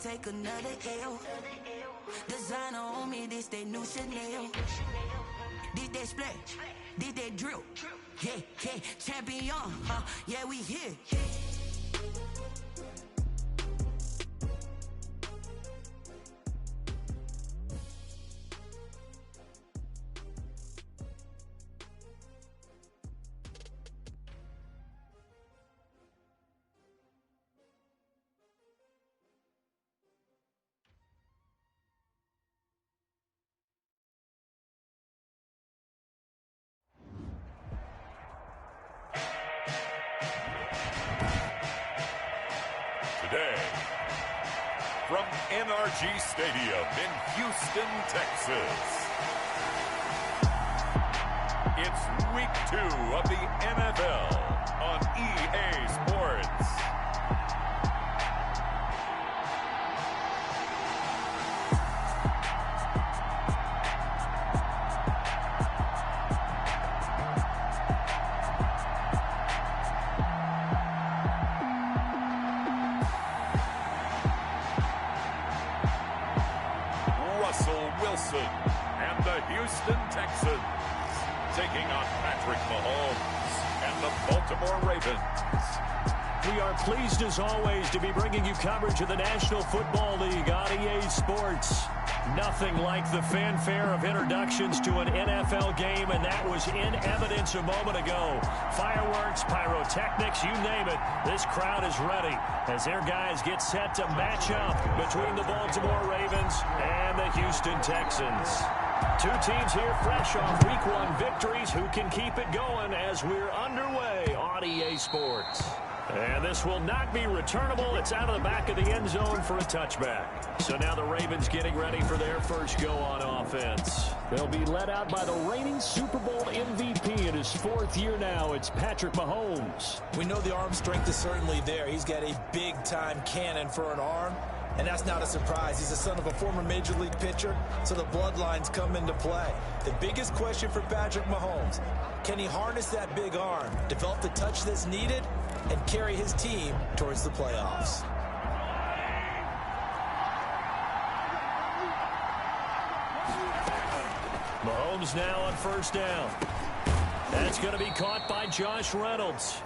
take another L. Designer on me, this they new Chanel. This they splash, this they drill. Yeah, yeah, champion, yeah, we here. Today, from NRG Stadium in Houston, Texas, it's Week 2 of the NFL on EA Sports. And the Houston Texans taking on Patrick Mahomes and the Baltimore Ravens. We are pleased as always to be bringing you coverage of the National Football League on EA Sports. Nothing like the fanfare of introductions to an NFL game, and that was in evidence a moment ago. Fireworks, pyrotechnics, you name it. This crowd is ready as their guys get set to match up between the Baltimore Ravens and the Houston Texans. Two teams here fresh off Week 1 victories. Who can keep it going as we're underway on EA Sports? And this will not be returnable. It's out of the back of the end zone for a touchback. So now the Ravens getting ready for their first go on offense. They'll be led out by the reigning Super Bowl MVP in his 4th year now. It's Patrick Mahomes. We know the arm strength is certainly there. He's got a big-time cannon for an arm, and that's not a surprise. He's the son of a former Major League pitcher, so the bloodlines come into play. The biggest question for Patrick Mahomes, can he harness that big arm, develop the touch that's needed, and carry his team towards the playoffs? Mahomes now on first down. That's going to be caught by Josh Reynolds.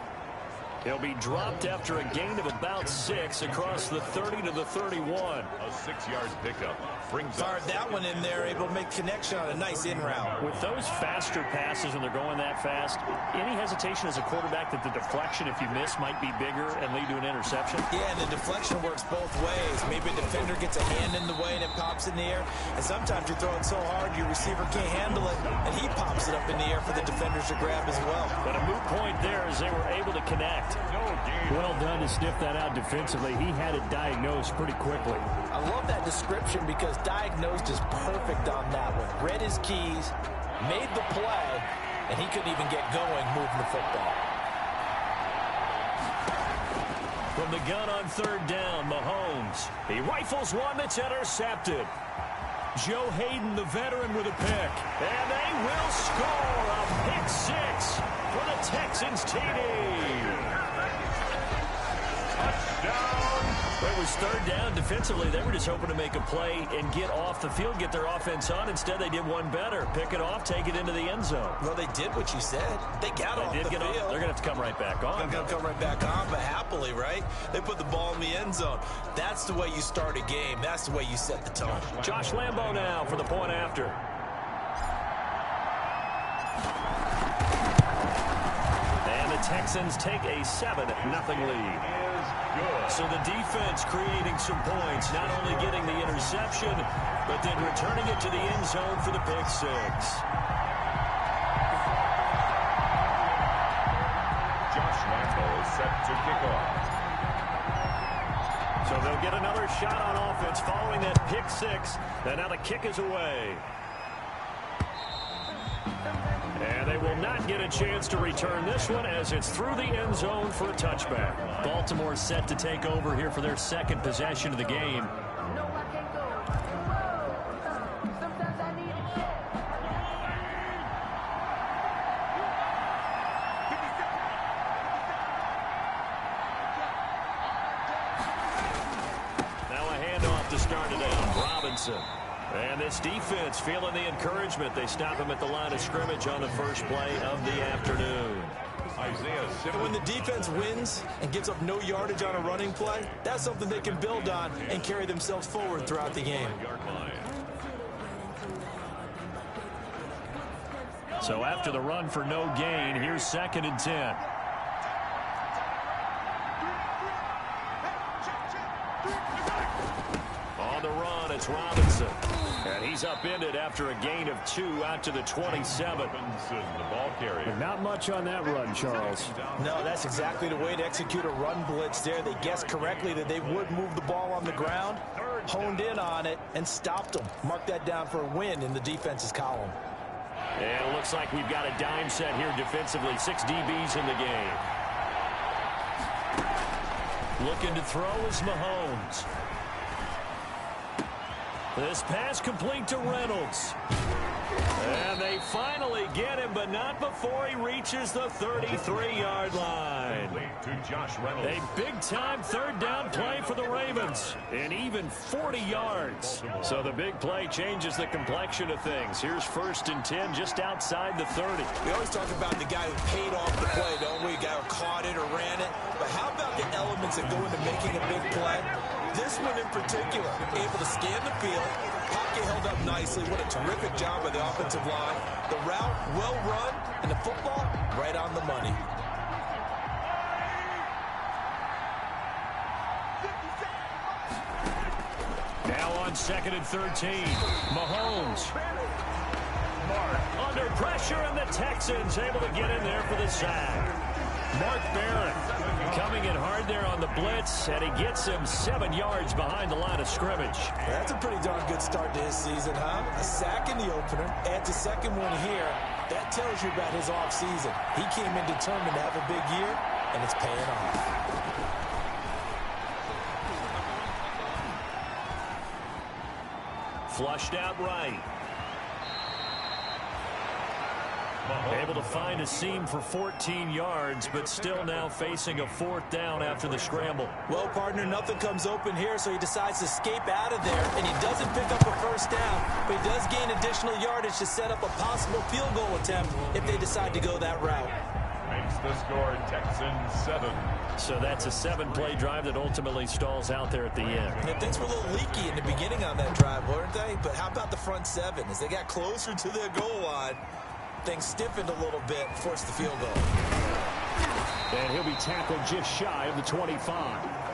He'll be dropped after a gain of about 6 across the 30 to the 31. A 6-yard pickup brings Fired that one in there, able to make connection on a nice in route. With those faster passes when they're going that fast, any hesitation as a quarterback that the deflection, if you miss, might be bigger and lead to an interception? Yeah, and the deflection works both ways. Maybe a defender gets a hand in the way and it pops in the air. And sometimes you're throwing so hard your receiver can't handle it, and he pops it up in the air for the defenders to grab as well. But a moot point there as they were able to connect. Well done to sniff that out defensively. He had it diagnosed pretty quickly. I love that description because diagnosed is perfect on that one. Read his keys, made the play, and he couldn't even get going moving the football. From the gun on third down, Mahomes. He rifles one that's intercepted. Joe Hayden, the veteran, with a pick. And they will score a pick 6 for the Texans TD. It was third down. Defensively, they were just hoping to make a play and get off the field, get their offense on. Instead, they did one better. Pick it off, take it into the end zone. Well, they did what you said. They got off the field. They're going to have to come right back on. They're going to come right back on, but happily, right? They put the ball in the end zone. That's the way you start a game. That's the way you set the tone. Josh Lambo now for the point after. And the Texans take a 7-0 lead. So the defense creating some points, not only getting the interception, but then returning it to the end zone for the pick 6. Josh Lambo is set to kick off. So they'll get another shot on offense following that pick 6, and now the kick is away. And they will not get a chance to return this one as it's through the end zone for a touchback. Baltimore set to take over here for their second possession of the game. Now a handoff started out. Robinson. And this defense feeling the encouragement. They stop him at the line of scrimmage on the first play of the afternoon. When the defense wins and gives up no yardage on a running play, that's something they can build on and carry themselves forward throughout the game. So after the run for no gain, here's 2nd and 10. On the run, it's Robinson. And he's upended after a gain of 2 out to the 27. The ball carrier. Not much on that run, Charles. No, that's exactly the way to execute a run blitz there. They guessed correctly that they would move the ball on the ground, honed in on it, and stopped them. Mark that down for a win in the defense's column. And it looks like we've got a dime set here defensively. 6 DBs in the game. Looking to throw is Mahomes. This pass complete to Reynolds. And they finally get him, but not before he reaches the 33-yard line. A big-time 3rd down play for the Ravens. And even 40 yards. So the big play changes the complexion of things. Here's 1st and 10 just outside the 30. We always talk about the guy who paid off the play, don't we? The guy who caught it or ran it. But how about the elements that go into making a big play? This one in particular, able to scan the field, pocket held up nicely. What a terrific job by the offensive line. The route, well run, and the football, right on the money. Now on 2nd and 13, Mahomes. Under pressure, and the Texans able to get in there for the sack. Mark Barron coming in hard there on the blitz, and he gets him 7 yards behind the line of scrimmage. That's a pretty darn good start to his season, huh? A sack in the opener, adds a second one here. That tells you about his offseason. He came in determined to have a big year, and it's paying off. Flushed out right. Able to find a seam for 14 yards, but still now facing a 4th down after the scramble. Well, partner, nothing comes open here, so he decides to escape out of there, and he doesn't pick up a 1st down, but he does gain additional yardage to set up a possible field goal attempt if they decide to go that route. Makes the score Texans 7. So that's a 7-play drive that ultimately stalls out there at the end. Yeah, things were a little leaky in the beginning on that drive, weren't they? But how about the front 7? As they got closer to their goal line, things stiffened a little bit, forced the field goal. And he'll be tackled just shy of the 25.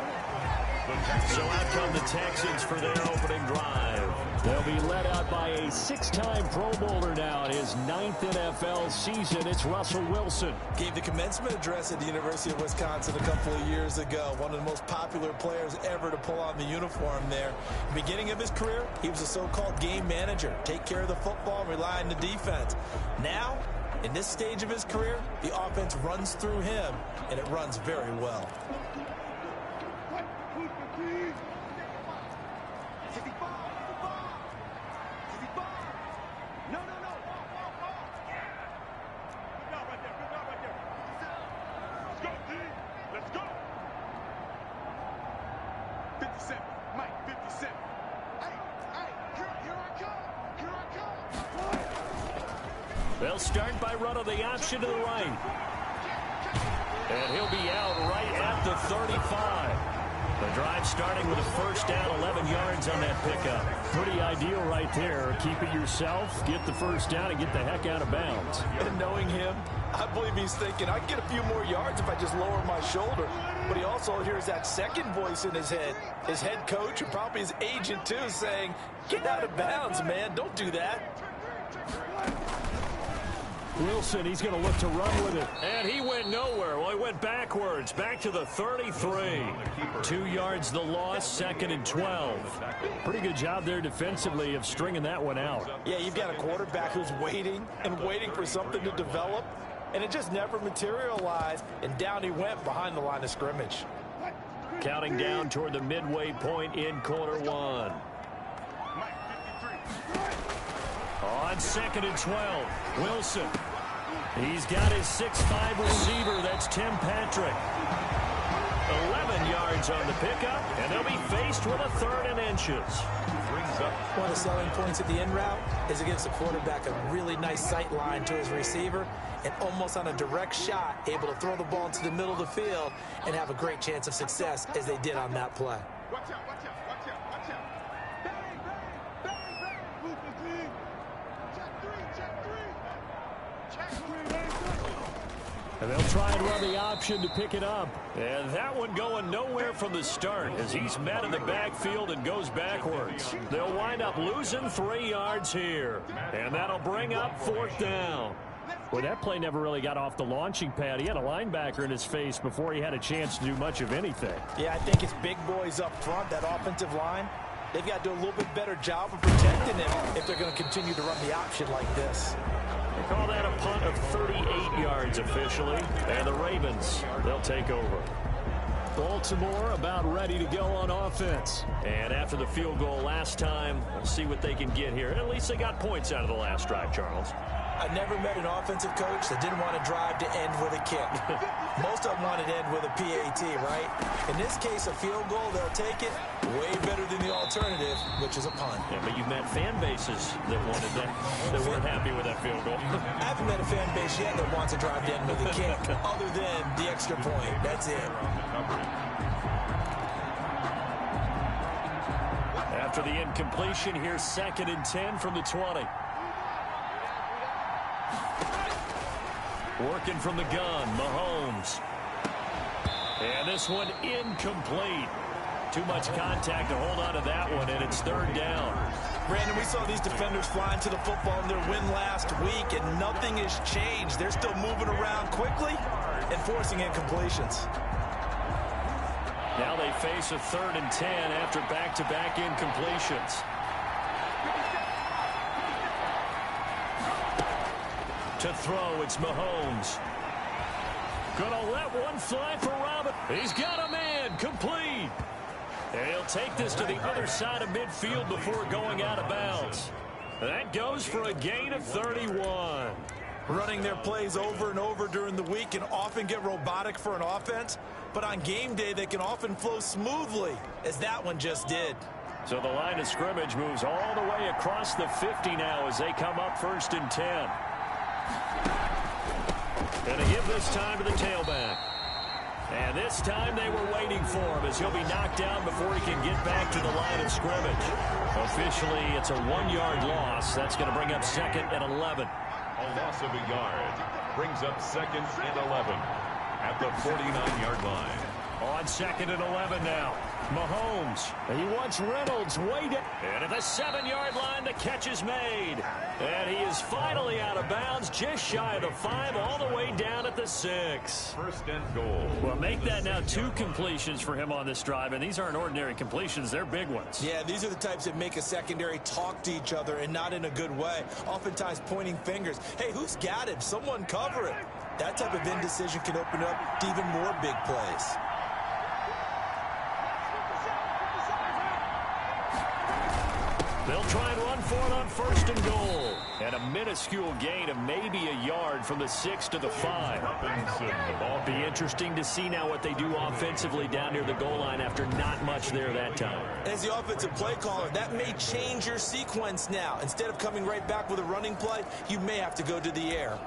So out come the Texans for their opening drive. They'll be led out by a 6-time Pro Bowler now in his 9th NFL season. It's Russell Wilson. Gave the commencement address at the University of Wisconsin a couple of years ago. One of the most popular players ever to pull on the uniform there. Beginning of his career, he was a so-called game manager. Take care of the football and rely on the defense. Now, in this stage of his career, the offense runs through him, and it runs very well. They'll start by running the option to the right. And he'll be out right at the 35. The drive starting with a 1st down, 11 yards on that pickup. Pretty ideal right there. Keep it yourself, get the 1st down, and get the heck out of bounds. And knowing him, I believe he's thinking, I can get a few more yards if I just lower my shoulder. But he also hears that second voice in his head. His head coach, and probably his agent too, saying, get out of bounds, man. Don't do that. Wilson, he's going to look to run with it. And he went nowhere. Well, he went backwards, back to the 33. 2 yards the loss, 2nd and 12. Pretty good job there defensively of stringing that one out. Yeah, you've got a quarterback who's waiting and waiting for something to develop, and it just never materialized, and down he went behind the line of scrimmage. Counting down toward the midway point in quarter 1. On 2nd and 12, Wilson. He's got his 6'5" receiver. That's Tim Patrick. 11 yards Ravens on the pickup, and they'll be faced with a 3rd and inches. One of the selling points of the in route is it gives the quarterback a really nice sight line to his receiver, and almost on a direct shot, able to throw the ball into the middle of the field and have a great chance of success as they did on that play. Watch out, watch out, watch out, watch out. Bang, bang, bang, bang. Move the team. Check three, check three. Check three, And they'll try and run the option to pick it up. And that one going nowhere from the start as he's met in the backfield and goes backwards. They'll wind up losing 3 yards here. And that'll bring up 4th down. Well, that play never really got off the launching pad. He had a linebacker in his face before he had a chance to do much of anything. Yeah, I think it's big boys up front, that offensive line. They've got to do a little bit better job of protecting him if they're going to continue to run the option like this. They call that a punt of 38 yards officially. And the Ravens, they'll take over. Baltimore about ready to go on offense. And after the field goal last time, we'll see what they can get here. At least they got points out of the last drive, Charles. I never met an offensive coach that didn't want to drive to end with a kick. Most of them wanted to end with a PAT, right? In this case, a field goal, they'll take it. Way better than the alternative, which is a punt. Yeah, but you've met fan bases that wanted that, that weren't happy with that field goal. I haven't met a fan base yet that wants to drive to end with a kick, other than the extra point. That's it. After the incompletion, here's 2nd and 10 from the 20. Working from the gun, Mahomes. And this one incomplete. Too much contact to hold on to that one, and it's 3rd down. Brandon, we saw these defenders flying to the football in their win last week, and nothing has changed. They're still moving around quickly and forcing incompletions. Now they face a 3rd and 10 after back-to-back incompletions. To throw, it's Mahomes. Gonna let one fly for Robin. He's got a man, complete. And he'll take this to the other side of midfield before going out of bounds. That goes for a gain of 31. Running their plays over and over during the week can often get robotic for an offense, but on game day they can often flow smoothly, as that one just did. So the line of scrimmage moves all the way across the 50 now as they come up 1st and 10. And to give this time to the tailback. And this time they were waiting for him as he'll be knocked down before he can get back to the line of scrimmage. Officially, it's a 1-yard loss. That's going to bring up 2nd and 11. A loss of a yard brings up 2nd and 11 at the 49-yard line. On 2nd and 11 now. Mahomes. He wants Reynolds waiting. And at the 7-yard line, the catch is made. And he is finally out of bounds, just shy of the 5, all the way down at the 6. 1st and goal. Well, make that now 2 completions for him on this drive, and these aren't ordinary completions. They're big ones. Yeah, these are the types that make a secondary talk to each other and not in a good way. Oftentimes pointing fingers. Hey, who's got it? Someone cover it. That type of indecision can open up to even more big plays. They'll try and run for it on 1st and goal. And a minuscule gain of maybe a yard from the 6 to the 5. Be interesting to see now what they do offensively down near the goal line after not much there that time. As the offensive play caller, that may change your sequence now. Instead of coming right back with a running play, you may have to go to the air.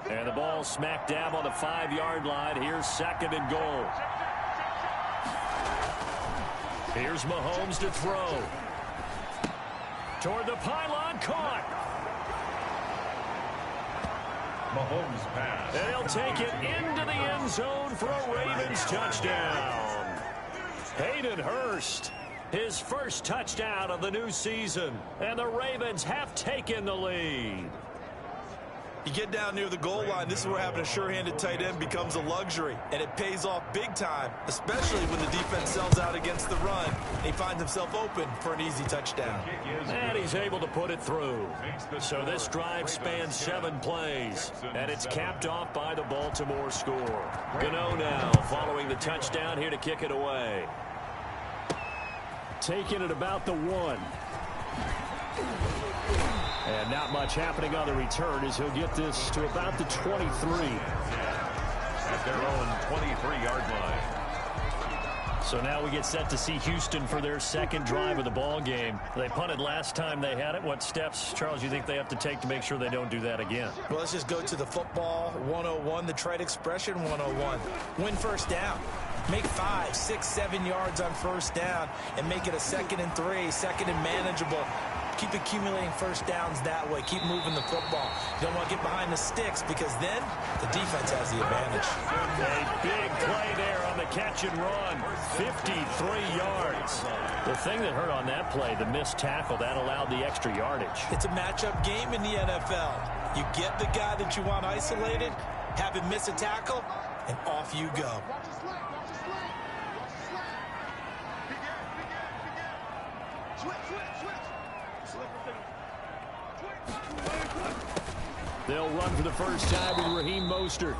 And the ball smack dab on the 5-yard line. Here's 2nd and goal. Here's Mahomes to throw. Toward the pylon, caught. Mahomes pass. And he'll take it into the end zone for a Ravens touchdown. Hayden Hurst, his first touchdown of the new season. And the Ravens have taken the lead. You get down near the goal line, this is where having a sure-handed tight end becomes a luxury, and it pays off big time, especially when the defense sells out against the run, and he finds himself open for an easy touchdown. And he's able to put it through. So this drive spans 7 plays, and it's capped off by the Baltimore score. Gano now following the touchdown here to kick it away. Taking it about the 1. And not much happening on the return as he'll get this to about the 23. at their own 23-yard line. So now we get set to see Houston for their second drive of the ball game. They punted last time they had it. What steps, Charles, you think they have to take to make sure they don't do that again? Well, let's just go to the football 101, the trade expression 101. Win first down. Make 5, 6, 7 yards on first down and make it a 2nd and 3, 2nd and manageable. Keep accumulating first downs that way. Keep moving the football. You don't want to get behind the sticks because then the defense has the advantage. A big play there on the catch and run. 53 yards. The thing that hurt on that play, the missed tackle, that allowed the extra yardage. It's a matchup game in the NFL. You get the guy that you want isolated, have him miss a tackle, and off you go. Watch the slant. Watch the slant. Watch the slant. Big air. Big air. Big air. Switch. Switch. Switch. They'll run for the first time with Raheem Mostert.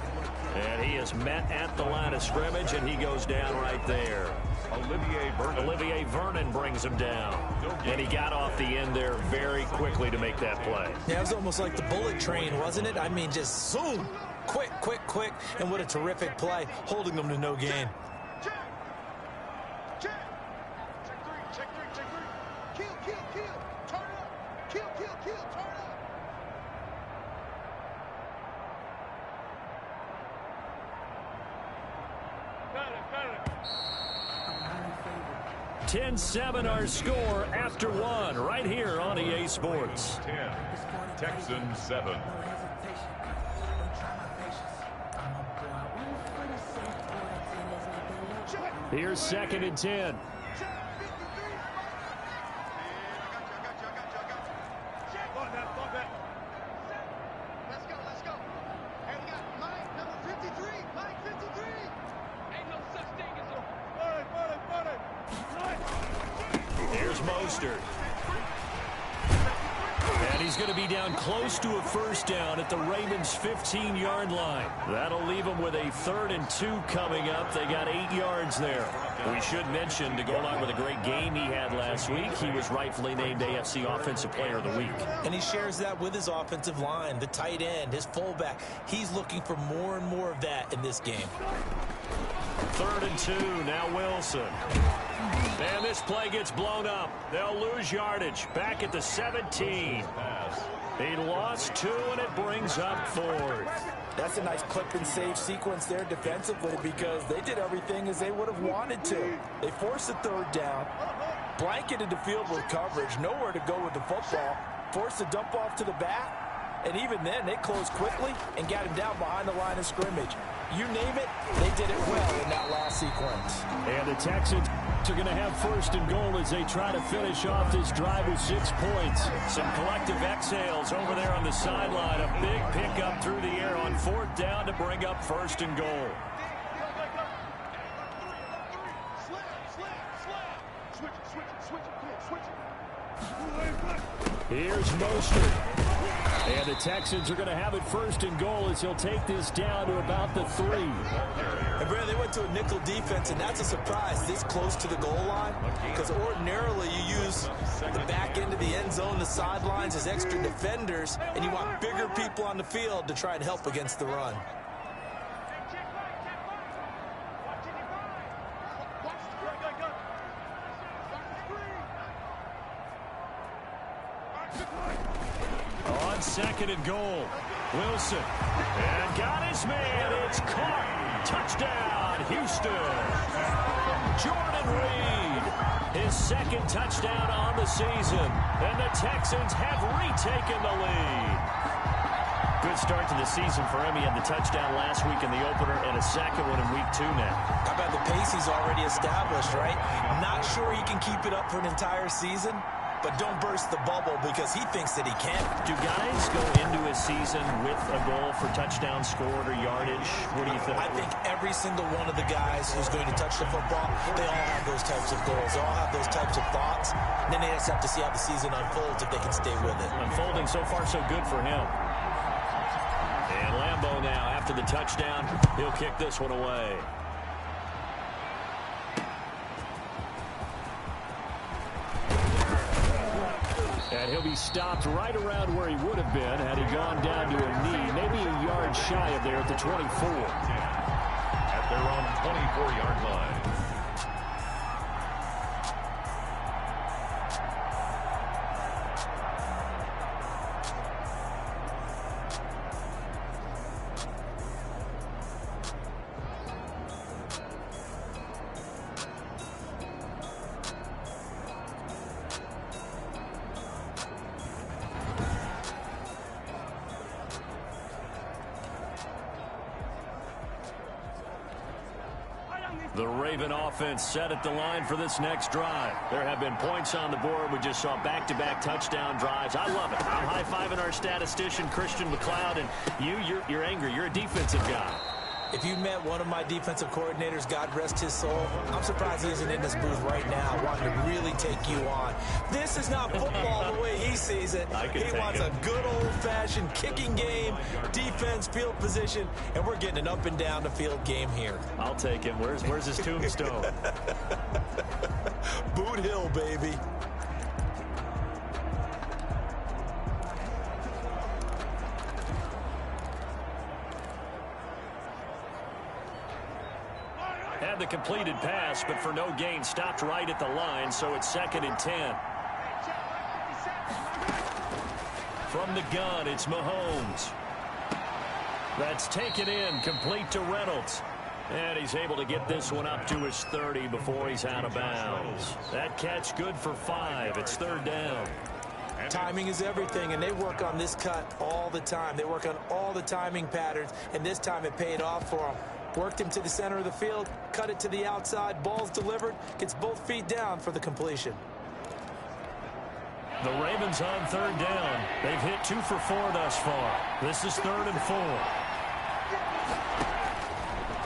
And he is met at the line of scrimmage, and he goes down right there. Olivier Vernon brings him down. And he got off the end there very quickly to make that play. Yeah, it was almost like the bullet train, wasn't it? I mean, just zoom. Quick, quick, quick. And what a terrific play, holding them to no gain. Check. Check. Check three. Check three. Check three. Kill. Kill. Kill. Turn up. Kill. Kill. Kill. Turn up. 10-7 our score after one right here on EA Sports. 10, Texans 7. Here's 2nd and 10. Let's go. And we got Mike, number 53. Mike 53. Ain't no such thing as a... Here's Mostert. And he's going to be down close to a first down at the Ravens' 15-yard line. That'll leave them with a 3rd and 2 coming up. They got 8 yards there. We should mention, to go along with a great game he had last week, he was rightfully named AFC Offensive Player of the Week. And he shares that with his offensive line, the tight end, his fullback. He's looking for more and more of that in this game. 3rd and 2, now Wilson. And this play gets blown up. They'll lose yardage back at the 17. He lost 2, and it brings up 4th. That's a nice clip and save sequence there defensively because they did everything as they would have wanted to. They forced a 3rd down, blanketed the field with coverage, nowhere to go with the football, forced a dump off to the back, and even then they closed quickly and got him down behind the line of scrimmage. You name it, they did it well in that last sequence. And the Texans are going to have 1st and goal as they try to finish off this drive with 6 points. Some collective exhales over there on the sideline. A big pickup through the air on 4th down to bring up 1st and goal. Here's Mostert. And the Texans are going to have it 1st and goal as he'll take this down to about the 3. And Brad, they went to a nickel defense, and that's a surprise this close to the goal line because ordinarily you use the back end of the end zone, the sidelines as extra defenders, and you want bigger people on the field to try and help against the run. On 2nd and goal, Wilson. And got his man. It's caught. Touchdown, Houston. Jordan Reed, his 2nd touchdown on the season. And the Texans have retaken the lead. Good start to the season for him. He had the touchdown last week in the opener and a 2nd one in week 2 now. How about the pace he's already established, right? Not sure he can keep it up for an entire season, but don't burst the bubble because he thinks that he can. Do guys go into a season with a goal for touchdown scored or yardage? What do you think? I think every single one of the guys who's going to touch the football, they all have those types of goals. They all have those types of thoughts. And then they just have to see how the season unfolds if they can stay with it. Unfolding so far so good for him. And Lambeau now, after the touchdown, he'll kick this one away. And he'll be stopped right around where he would have been had he gone down to a knee, maybe a yard shy of there at the 24. The Raven offense set at the line for this next drive. There have been points on the board. We just saw back-to-back touchdown drives. I love it. I'm high-fiving our statistician, Christian McLeod, and you're angry. You're a defensive guy. If you met one of my defensive coordinators, God rest his soul, I'm surprised he isn't in this booth right now wanting to really take you on. This is not football the way he sees it. He wants a good old-fashioned kicking game, defense, field position, and we're getting an up-and-down-the-field game here. I'll take him. Where's his tombstone? Boot Hill, baby. Had the completed pass, but for no gain, stopped right at the line, so it's 2nd and 10. From the gun, it's Mahomes. That's taken in, complete to Reynolds. And he's able to get this one up to his 30 before he's out of bounds. That catch good for 5. It's 3rd down. Timing is everything, and they work on this cut all the time. They work on all the timing patterns, and this time it paid off for them. Worked him to the center of the field, cut it to the outside, ball's delivered, gets both feet down for the completion. The Ravens on 3rd down. They've hit 2 for 4 thus far. This is 3rd and 4.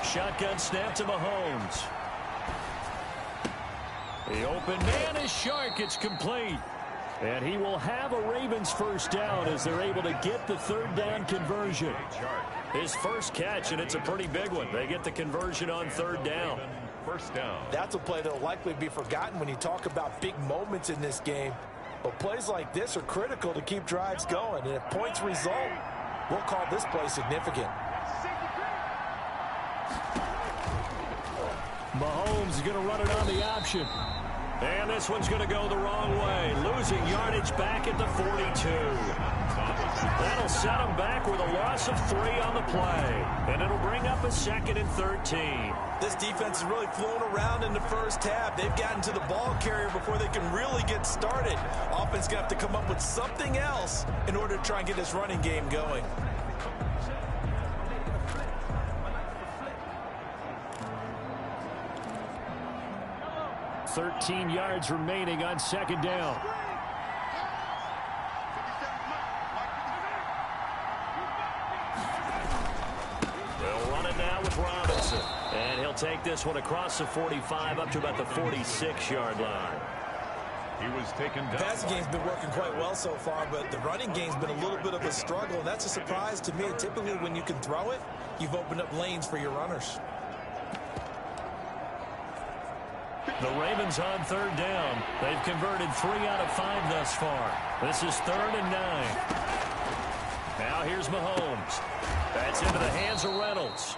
Shotgun snap to Mahomes. The open man is Shark. It's complete. And he will have a Ravens first down as they're able to get the 3rd down conversion. His first catch, and it's a pretty big one. They get the conversion on 3rd down. First down. That's a play that will likely be forgotten when you talk about big moments in this game. But plays like this are critical to keep drives going. And if points result, we'll call this play significant. Mahomes is going to run it on the option. And this one's going to go the wrong way. Losing yardage back at the 42. That'll set him back with a loss of 3 on the play. And it'll bring up a 2nd and 13. This defense has really flown around in the first half. They've gotten to the ball carrier before they can really get started. Offense going to have to come up with something else in order to try and get this running game going. $13 yards remaining on 2nd down. They'll run it now with Robinson. And he'll take this one across the 45 up to about the 46-yard line. He was taken down. The passing game's been working quite well so far, but the running game's been a little bit of a struggle, and that's a surprise to me. Typically, when you can throw it, you've opened up lanes for your runners. The Ravens on 3rd down. They've converted 3 out of 5 thus far. This is 3rd and 9. Now here's Mahomes. That's into the hands of Reynolds.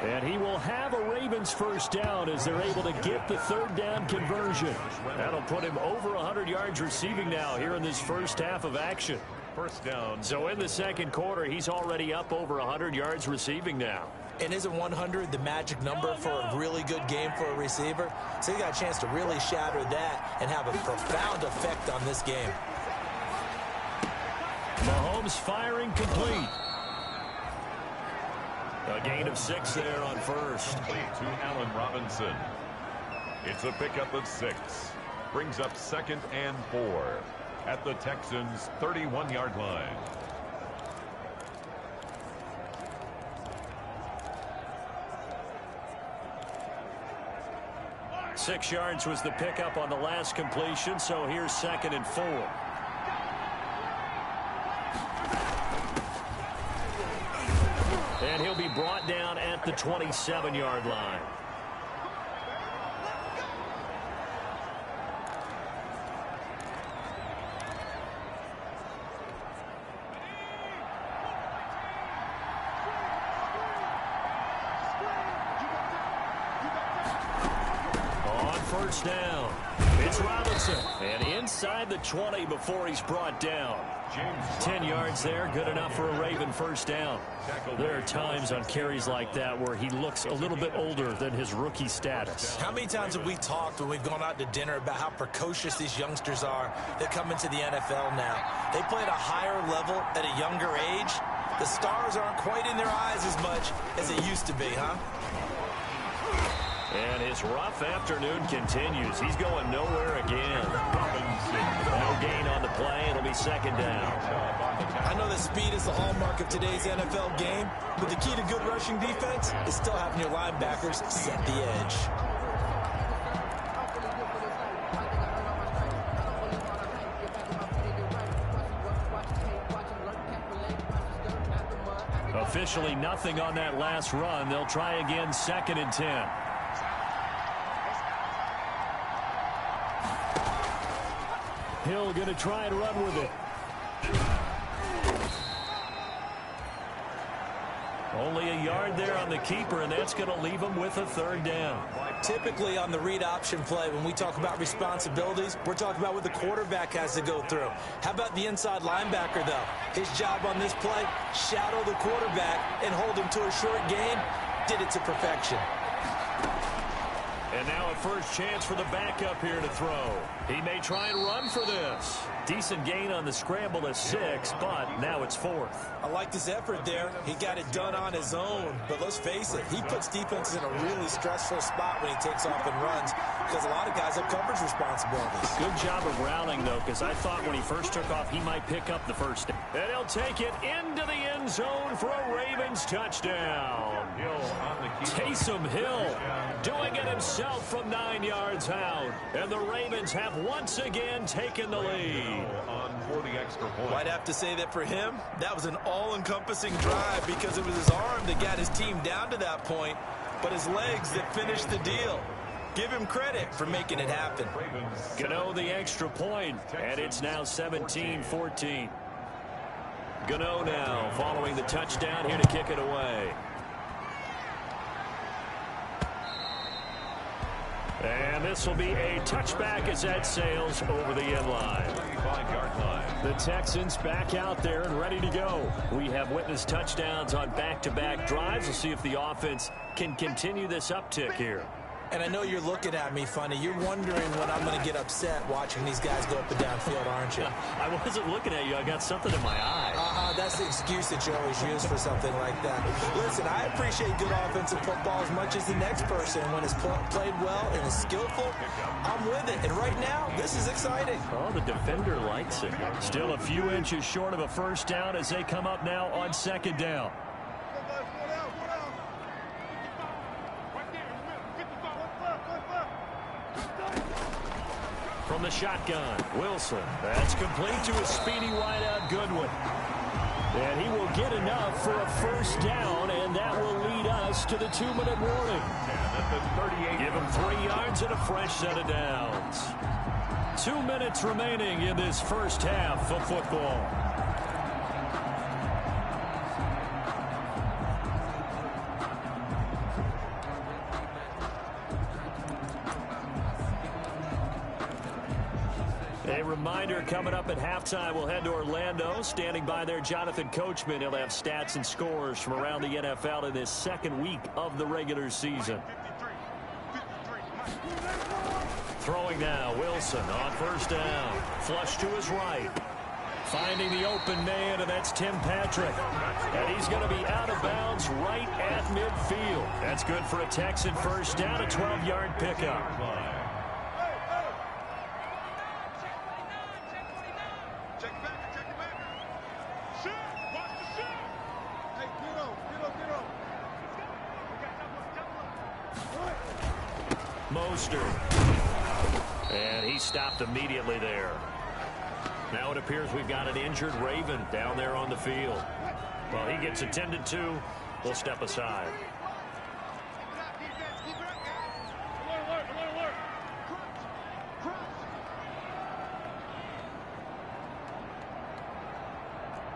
And he will have a Ravens first down as they're able to get the 3rd down conversion. That'll put him over 100 yards receiving now here in this first half of action. First down. So in the 2nd quarter, he's already up over 100 yards receiving now. And isn't 100 the magic number for a really good game for a receiver? So you got a chance to really shatter that and have a profound effect on this game. Mahomes firing complete. A gain of 6 there on first. To Allen Robinson. It's a pickup of 6. Brings up 2nd and 4 at the Texans' 31-yard line. Six yards was the pickup on the last completion, so here's 2nd and 4. And he'll be brought down at the 27-yard line. First down. It's Robinson. And inside the 20 before he's brought down. 10 yards there, good enough for a Raven first down. There are times on carries like that where he looks a little bit older than his rookie status. How many times have we talked when we've gone out to dinner about how precocious these youngsters are that come into the NFL now? They play at a higher level at a younger age. The stars aren't quite in their eyes as much as it used to be, huh? And his rough afternoon continues. He's going nowhere again. No gain on the play. It'll be second down. I know that speed is the hallmark of today's NFL game, but the key to good rushing defense is still having your linebackers set the edge. Officially nothing on that last run. They'll try again, 2nd and 10. Hill going to try and run with it. Only a yard there on the keeper, and that's going to leave him with a 3rd down. Typically on the read option play, when we talk about responsibilities, we're talking about what the quarterback has to go through. How about the inside linebacker, though? His job on this play, shadow the quarterback and hold him to a short gain. Did it to perfection. And now a first chance for the backup here to throw. He may try and run for this. Decent gain on the scramble of 6, but now it's 4th. I like this effort there. He got it done on his own. But let's face it, he puts defenses in a really stressful spot when he takes off and runs because a lot of guys have coverage responsibilities. Good job of routing, though, because I thought when he first took off, he might pick up the first down. And he'll take it into the end zone for a Ravens touchdown. Taysom Hill doing it himself from 9 yards out. And the Ravens have once again taken the lead. I'd have to say that for him, that was an all-encompassing drive because it was his arm that got his team down to that point, but his legs that finished the deal. Give him credit for making it happen. Gano the extra point, and it's now 17-14. Gano now following the touchdown here to kick it away. And this will be a touchback as that sails over the end line. The Texans back out there and ready to go. We have witnessed touchdowns on back-to-back drives. We'll see if the offense can continue this uptick here. And I know you're looking at me funny. You're wondering when I'm going to get upset watching these guys go up and down field, aren't you? I wasn't looking at you. I got something in my eye. That's the excuse that you always use for something like that. Listen, I appreciate good offensive football as much as the next person. When it's played well and is skillful, I'm with it. And right now, this is exciting. Oh, the defender likes it. Still a few inches short of a first down as they come up now on 2nd down. From the shotgun, Wilson. That's complete to a speedy wideout, Goodwin. And he will get enough for a first down, and that will lead us to the 2-minute warning. Give him 3 yards and a fresh set of downs. 2 minutes remaining in this first half of football. A reminder, coming up at halftime, we'll head to Orlando. Standing by there, Jonathan Coachman. He'll have stats and scores from around the NFL in this 2nd week of the regular season. Throwing now, Wilson on first down. Flush to his right. Finding the open man, and that's Tim Patrick. And he's going to be out of bounds right at midfield. That's good for a Texan first down, a 12-yard pickup. And he stopped immediately there. Now it appears we've got an injured Raven down there on the field. Well, he gets attended to. We'll step aside.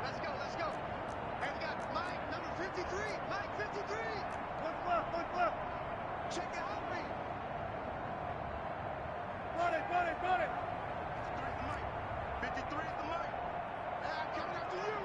Let's go. And we got Mike, number 53. Mike, 53. Look left. Check it out, me. Got it. 53 at the mic. Coming after you.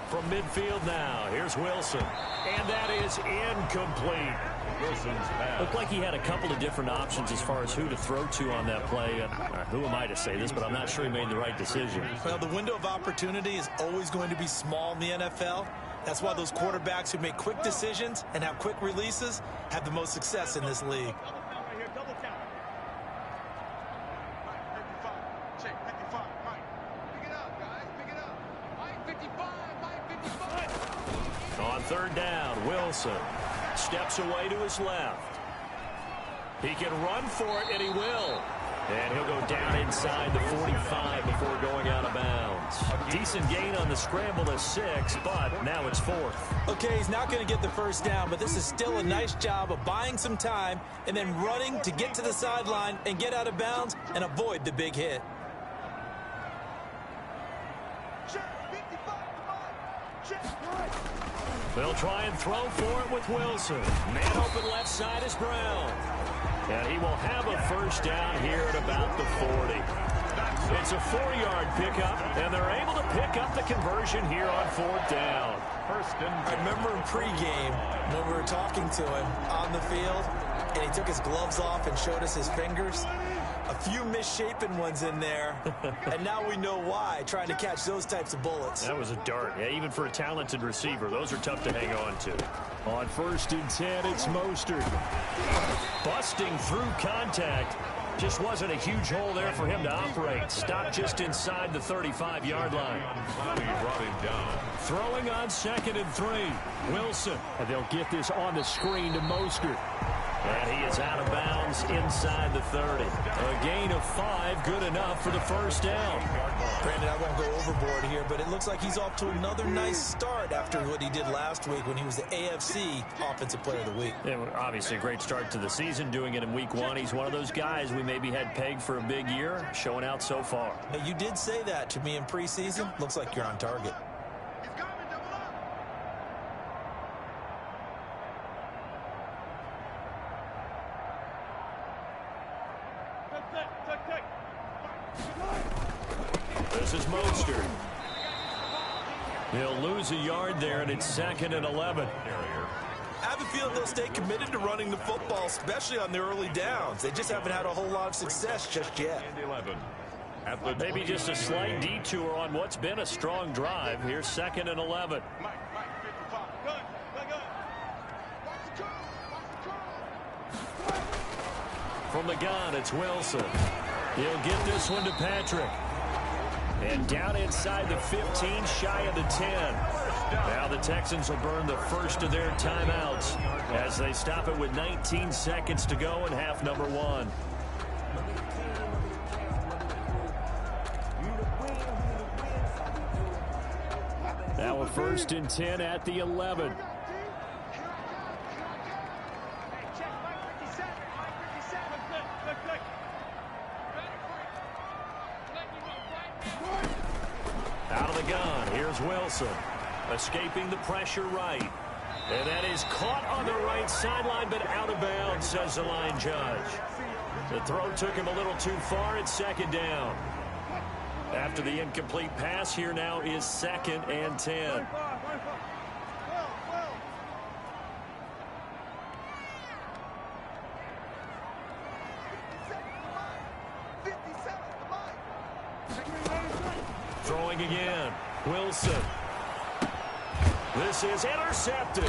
From midfield now, here's Wilson. And that is incomplete. Wilson's pass. Looked like he had a couple of different options as far as who to throw to on that play. Who am I to say this, but I'm not sure he made the right decision. Well, the window of opportunity is always going to be small in the NFL. That's why those quarterbacks who make quick decisions and have quick releases have the most success in this league. Double count. Mike, 55. Check, 55. Mike. Pick it up, guys. Pick it up. Mike, 55. Mike, 55. On third down, Wilson steps away to his left. He can run for it, and he will. And he'll go down inside the 45 before going out of bounds. Decent gain on the scramble to 6, but now it's 4th. Okay, he's not going to get the first down, but this is still a nice job of buying some time and then running to get to the sideline and get out of bounds and avoid the big hit. They'll try and throw for it with Wilson. Man open left side is Brown. And he will have a first down here at about the 40. It's a 4-yard pickup, and they're able to pick up the conversion here on 4th down. I remember in pregame when we were talking to him on the field, and he took his gloves off and showed us his fingers. A few misshapen ones in there, and now we know why, trying to catch those types of bullets. That was a dart. Yeah, even for a talented receiver, those are tough to hang on to. On 1st and 10, it's Mostert. Busting through contact. Just wasn't a huge hole there for him to operate. Stopped just inside the 35-yard line. Brought him down. Throwing on 2nd and 3. Wilson. And they'll get this on the screen to Mostert. And he is out of bounds inside the 30. A gain of 5, good enough for the first down. Brandon, I won't go overboard here, but it looks like he's off to another nice start after what he did last week when he was the AFC Offensive Player of the Week. Yeah, obviously a great start to the season, doing it in week 1. He's one of those guys we maybe had pegged for a big year, showing out so far. Now, you did say that to me in preseason. Looks like you're on target. This is Mostert. He'll lose a yard there, and it's 2nd and 11. I have a feeling they'll stay committed to running the football, especially on their early downs. They just haven't had a whole lot of success just yet. Maybe just a slight detour on what's been a strong drive. Here's 2nd and 11. From the gun, it's Wilson. He'll get this one to Patrick. And down inside the 15, shy of the 10. Now the Texans will burn the first of their timeouts as they stop it with 19 seconds to go in half number 1. Now a 1st and 10 at the 11. Out of the gun, here's Wilson. Escaping the pressure right. And that is caught on the right sideline, but out of bounds, says the line judge. The throw took him a little too far. It's 2nd down. After the incomplete pass, here now is 2nd and 10. Throwing again. Wilson. This is intercepted.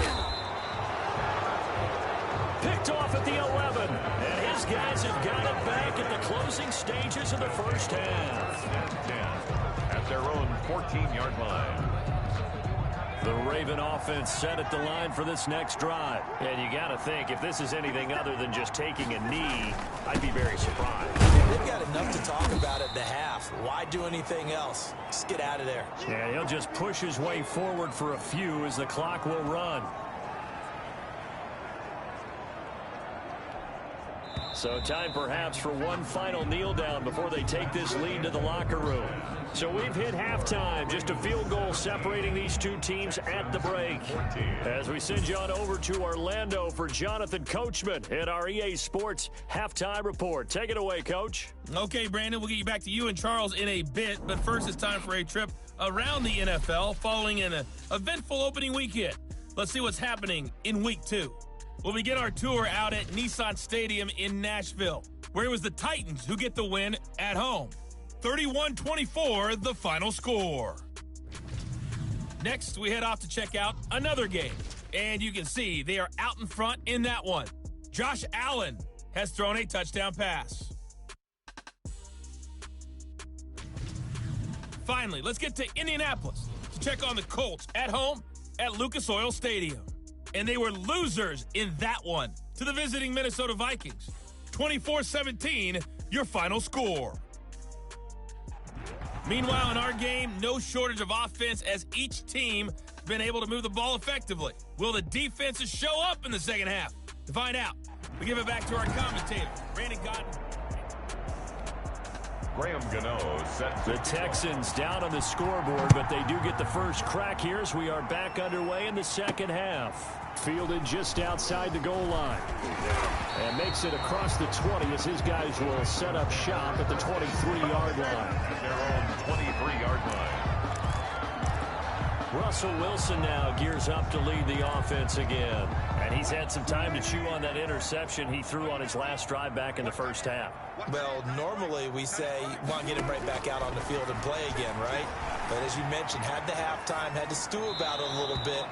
Picked off at the 11. And his guys have got it back at the closing stages of the first half. At their own 14-yard line. The Raven offense set at the line for this next drive. And you got to think, if this is anything other than just taking a knee, I'd be very surprised. They've got enough to talk about at the half. Why do anything else? Just get out of there. Yeah, he'll just push his way forward for a few as the clock will run. So time perhaps for one final kneel down before they take this lead to the locker room. So we've hit halftime, just a field goal separating these two teams at the break. As we send you on over to Orlando for Jonathan Coachman at our EA Sports Halftime Report. Take it away, Coach. Okay, Brandon, we'll get you back to you and Charles in a bit, but first it's time for a trip around the NFL following an eventful opening weekend. Let's see what's happening in Week 2. We'll begin our tour out at Nissan Stadium in Nashville, where it was the Titans who get the win at home. 31-24, the final score. Next, we head off to check out another game. And you can see they are out in front in that one. Josh Allen has thrown a touchdown pass. Finally, let's get to Indianapolis to check on the Colts at home at Lucas Oil Stadium. And they were losers in that one to the visiting Minnesota Vikings. 24-17, your final score. Meanwhile, in our game, no shortage of offense as each team has been able to move the ball effectively. Will the defenses show up in the second half? To find out, we give it back to our commentator, Brandon Cotton. Graham Gano sets the Texans down on the scoreboard, but they do get the first crack here as we are back underway in the second half. Fielded just outside the goal line. And makes it across the 20 as his guys will set up shop at the 23-yard line. Their own 23-yard line. Russell Wilson now gears up to lead the offense again. And he's had some time to chew on that interception he threw on his last drive back in the first half. Well, normally we say, want to get him right back out on the field and play again, right? But as you mentioned, had the halftime, had to stew about it a little bit.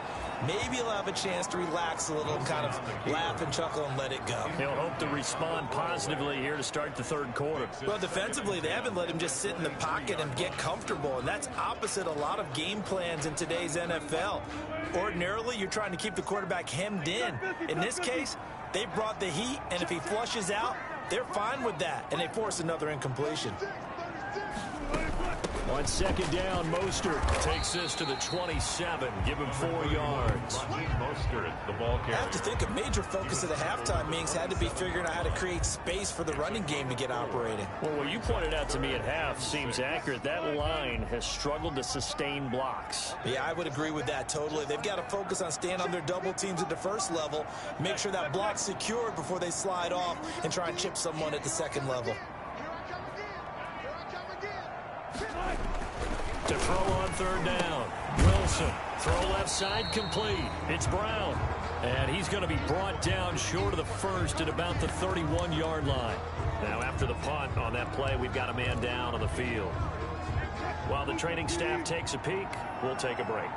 Maybe he'll have a chance to relax a little and kind of laugh and chuckle and let it go. He'll hope to respond positively here to start the third quarter. Well, defensively, they haven't let him just sit in the pocket and get comfortable, and that's opposite a lot of game plans in today's NFL. Ordinarily, you're trying to keep the quarterback hemmed in. In this case, they brought the heat, and if he flushes out, they're fine with that, and they force another incompletion. On second down, Mostert takes this to the 27. Give him 4 yards. Mostert, the ball carrier. I have to think a major focus of the halftime meetings had to be figuring out how to create space for the running game to get operating. Well, what you pointed out to me at half seems accurate. That line has struggled to sustain blocks. Yeah, I would agree with that totally. They've got to focus on staying on their double teams at the first level, make sure that block's secured before they slide off and try and chip someone at the second level. To throw on third down. Wilson. Throw left side complete. It's Brown. And he's going to be brought down short of the first at about the 31-yard line. Now after the punt on that play, we've got a man down on the field. While the training staff takes a peek, we'll take a break.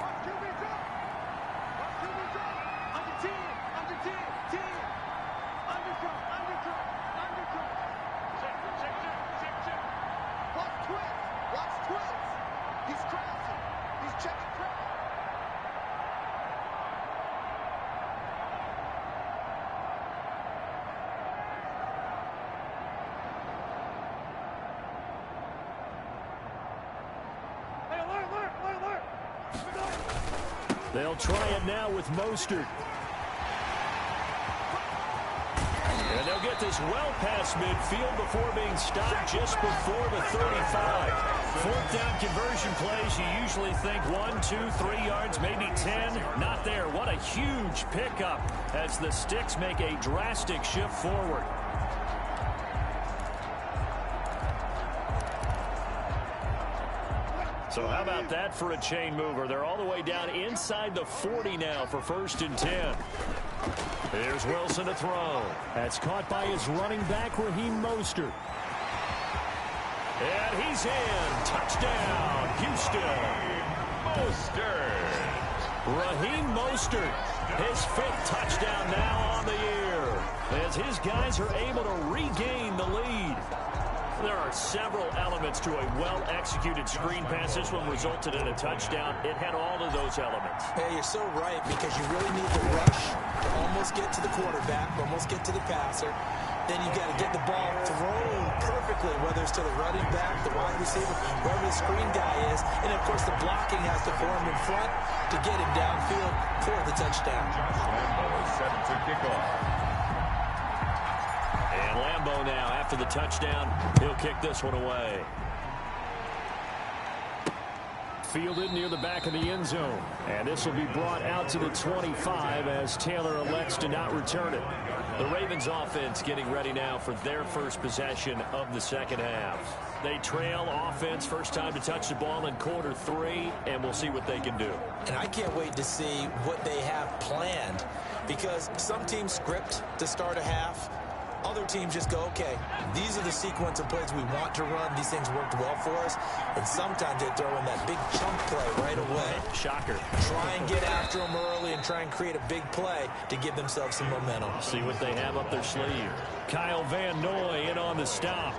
They'll try it now with Mostert. And they'll get this well past midfield before being stopped just before the 35. Fourth down conversion plays, you usually think 1, 2, 3 yards, maybe 10. Not there. What a huge pickup as the Sticks make a drastic shift forward. So how about that for a chain mover? They're all the way down inside the 40 now for 1st and 10. Here's Wilson to throw. That's caught by his running back, Raheem Mostert. And he's in. Touchdown, Houston. Mostert. Raheem Mostert, his 5th touchdown now on the year, as his guys are able to regain the lead. There are several elements to a well-executed screen pass. This one resulted in a touchdown. It had all of those elements. Hey, you're so right, because you really need the rush to almost get to the quarterback, almost get to the passer. Then you've got to get the ball thrown perfectly, whether it's to the running back, the wide receiver, wherever the screen guy is. And, of course, the blocking has to form in front to get him downfield for the touchdown. Josh Lambo is set to kick off. And Lambo now, after the touchdown, he'll kick this one away. Fielded near the back of the end zone. And this will be brought out to the 25 as Taylor elects to not return it. The Ravens offense getting ready now for their first possession of the second half. They trail offense, first time to touch the ball in quarter 3, and we'll see what they can do. And I can't wait to see what they have planned, because some teams script to start a half. Other teams just go, okay, these are the sequence of plays we want to run. These things worked well for us. And sometimes they throw in that big chunk play right away. Shocker. Try and get after them early and try and create a big play to give themselves some momentum. See what they have up their sleeve. Kyle Van Noy in on the stop.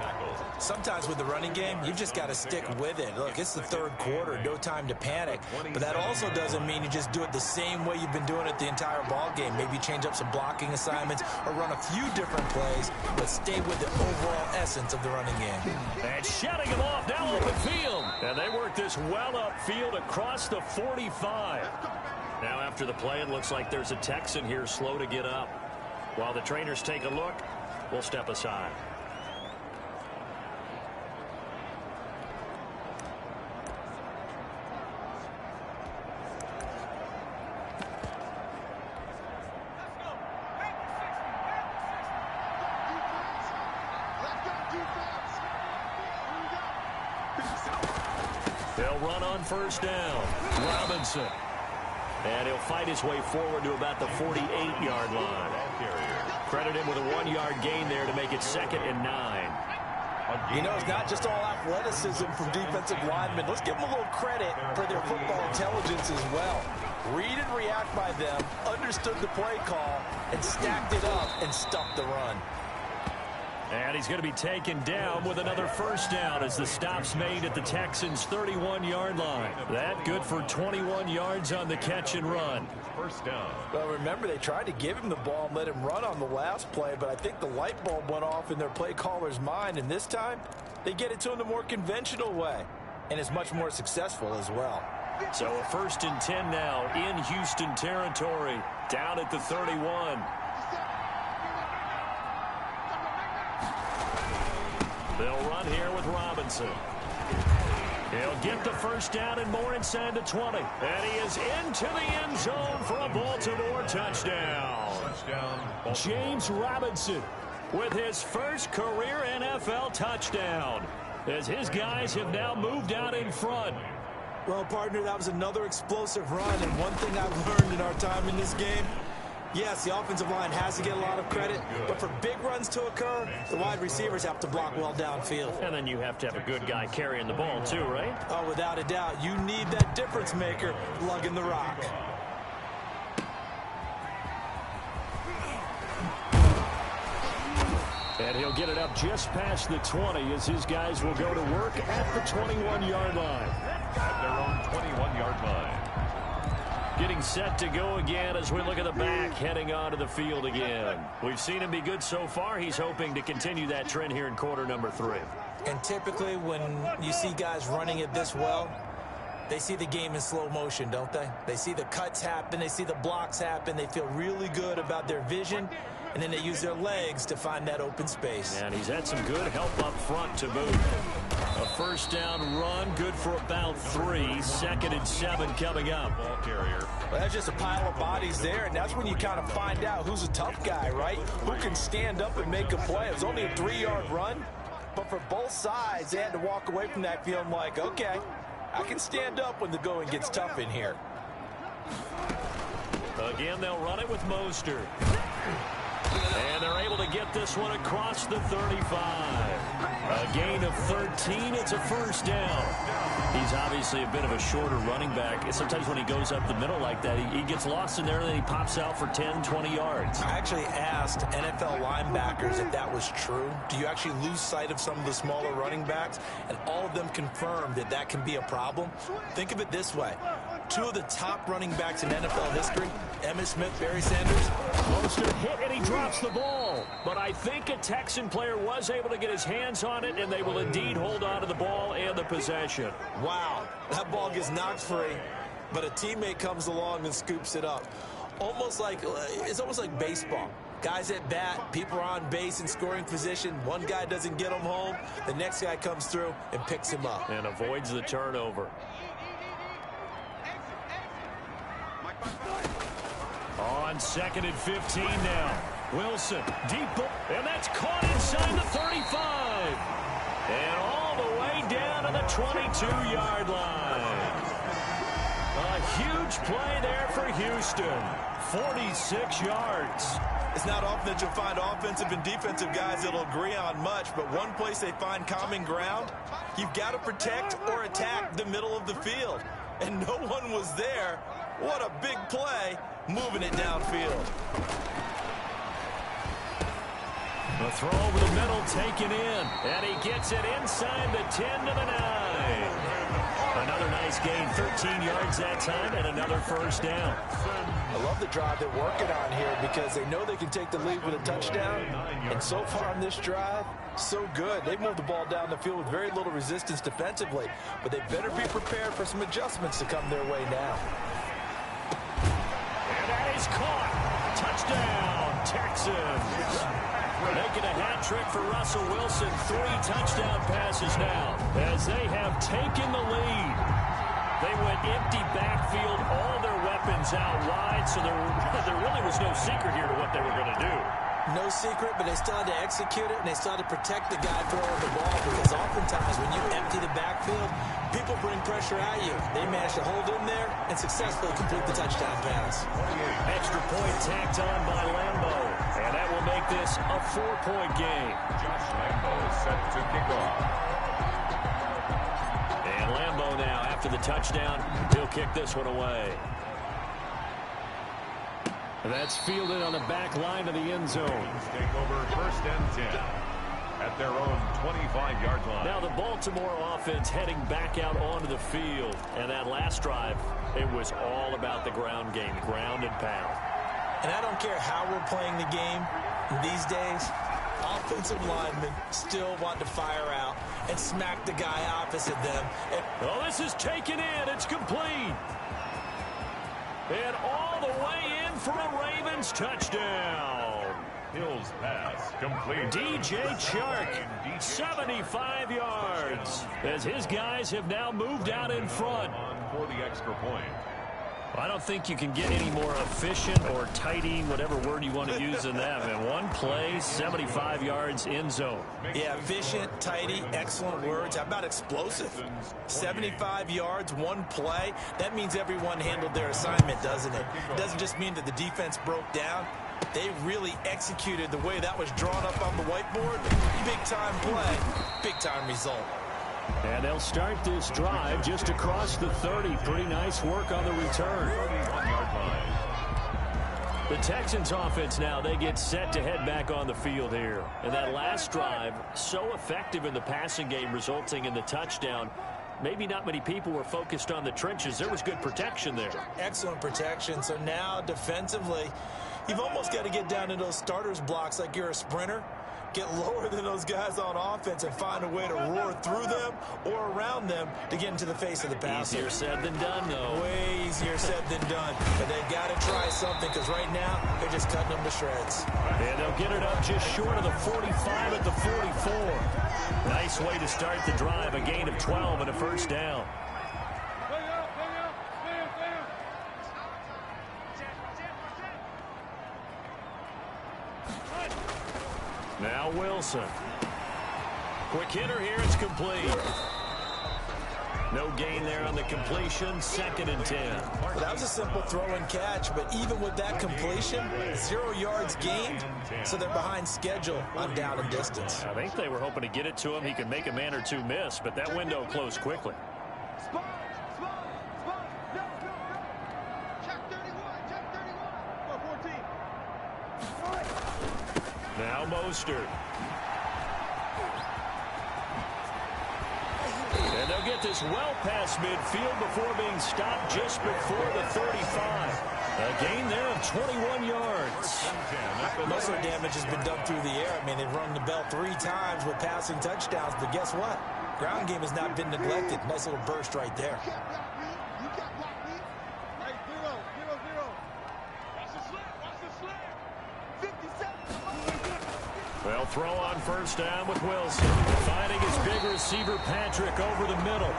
Sometimes with the running game, you've just got to stick with it. Look, it's the third quarter, no time to panic. But that also doesn't mean you just do it the same way you've been doing it the entire ball game. Maybe change up some blocking assignments or run a few different plays, but stay with the overall essence of the running game. And shutting him off, now open field. And they work this well upfield across the 45. Now after the play, it looks like there's a Texan here slow to get up. While the trainers take a look, we'll step aside. They'll run on first down. Robinson. And he'll fight his way forward to about the 48-yard line. Credit him with a 1-yard gain there to make it 2nd and 9. You know, it's not just all athleticism from defensive linemen. Let's give them a little credit for their football intelligence as well. Read and react by them, understood the play call, and stacked it up and stuffed the run. And he's going to be taken down with another first down as the stop's made at the Texans' 31-yard line. That good for 21 yards on the catch and run. First down. Well, remember, they tried to give him the ball and let him run on the last play, but I think the light bulb went off in their play caller's mind, and this time they get it to him the more conventional way, and it's much more successful as well. So a 1st and 10 now in Houston territory, down at the 31. They'll run here with Robinson. He'll get the first down and more inside the 20. And he is into the end zone for a Baltimore touchdown. James Robinson with his first career NFL touchdown, as his guys have now moved out in front. Well, partner, that was another explosive run, and one thing I've learned in our time in this game, yes, the offensive line has to get a lot of credit, but for big runs to occur, the wide receivers have to block well downfield. And then you have to have a good guy carrying the ball too, right? Oh, without a doubt. You need that difference maker lugging the rock. And he'll get it up just past the 20 as his guys will go to work at the 21-yard line. At their own 21-yard line. Getting set to go again as we look at the back heading onto the field again. We've seen him be good so far. He's hoping to continue that trend here in quarter number 3. And typically when you see guys running it this well, they see the game in slow motion, don't they? They see the cuts happen. They see the blocks happen. They feel really good about their vision. And then they use their legs to find that open space. And he's had some good help up front to move. A first down run, good for about 3. 2nd and 7 coming up. Ball carrier. Well, that's just a pile of bodies there, and that's when you kind of find out who's a tough guy, right? Who can stand up and make a play. It was only a 3-yard run, but for both sides, they had to walk away from that feeling like, okay, I can stand up when the going gets tough in here. Again, they'll run it with Mostert. And they're able to get this one across the 35. A gain of 13. It's a first down. He's obviously a bit of a shorter running back. Sometimes when he goes up the middle like that, he gets lost in there and then he pops out for 10, 20 yards. I actually asked NFL linebackers if that was true. Do you actually lose sight of some of the smaller running backs? And all of them confirmed that that can be a problem. Think of it this way. 2 of the top running backs in NFL history, Emmitt Smith, Barry Sanders. Mostert hit and he drops the ball. But I think a Texan player was able to get his hands on it, and they will indeed hold on to the ball and the possession. Wow, that ball gets knocked free, but a teammate comes along and scoops it up. It's almost like baseball. Guys at bat, people are on base in scoring position. One guy doesn't get him home. The next guy comes through and picks him up. And avoids the turnover. On 2nd and 15 now. Wilson, deep, and that's caught inside the 35. And all the way down to the 22-yard line. A huge play there for Houston. 46 yards. It's not often that you'll find offensive and defensive guys that'll agree on much, but one place they find common ground, you've got to protect or attack the middle of the field. And no one was there. What a big play, moving it downfield. The throw over the middle taken in, and he gets it inside the 10 to the 9. Another nice gain, 13 yards that time, and another first down. I love the drive they're working on here because they know they can take the lead with a touchdown. And so far on this drive, so good. They've moved the ball down the field with very little resistance defensively, but they better be prepared for some adjustments to come their way now. And that is caught. Touchdown, Texans. Making a hat trick for Russell Wilson. 3 touchdown passes now as they have taken the lead. They went empty backfield, all their weapons out wide, so there really was no secret here to what they were going to do. No secret, but they still had to execute it, and they still had to protect the guy throwing the ball, because oftentimes when you empty the backfield, people bring pressure at you. They managed to hold in there and successfully complete the touchdown pass. Extra point tacked on by Lambo, and that will make this a 4-point game. Josh Lambo set to kick off. And Lambo now, after the touchdown, he'll kick this one away. And that's fielded on the back line of the end zone. Take over first and 10 at their own 25-yard line. Now the Baltimore offense heading back out onto the field. And that last drive, it was all about the ground game, ground and pound. And I don't care how we're playing the game these days, offensive linemen still want to fire out and smack the guy opposite them. Oh, this is taken in. It's complete. And all the way in for a Ravens touchdown. Hill's pass complete. DJ Chark, 75 yards, as his guys have now moved out in front. On for the extra point. I don't think you can get any more efficient or tidy, whatever word you want to use in that. Man, one play, 75 yards in zone. Yeah, efficient, tidy, excellent words. How about explosive? 75 yards, one play. That means everyone handled their assignment, doesn't it? It doesn't just mean that the defense broke down. They really executed the way that was drawn up on the whiteboard. Big-time play, big-time result. And they'll start this drive just across the 30. Pretty nice work on the return. 31-yard line. The Texans offense now, they get set to head back on the field here. And that last drive, so effective in the passing game, resulting in the touchdown. Maybe not many people were focused on the trenches. There was good protection there. Excellent protection. So now defensively, you've almost got to get down to those starters blocks like you're a sprinter. Get lower than those guys on offense and find a way to roar through them or around them to get into the face of the passer. Easier said than done, though. Way easier said than done. But they've got to try something, because right now they're just cutting them to shreds. And they'll get it up just short of the 45 at the 44. Nice way to start the drive. A gain of 12 and a first down. Now Wilson. Quick hitter here. It's complete. No gain there on the completion. 2nd and 10. Well, that was a simple throw and catch, but even with that completion, 0 yards gained, so they're behind schedule on down and distance. I think they were hoping to get it to him. He could make a man or two miss, but that window closed quickly. Now Mostert. And they'll get this well past midfield before being stopped just before the 35. A gain there of 21 yards. Most of the damage has been done through the air. I mean, they've rung the bell 3 times with passing touchdowns, but guess what? Ground game has not been neglected. Nice little burst right there. They'll throw on first down with Wilson. Finding his big receiver, Patrick, over the middle.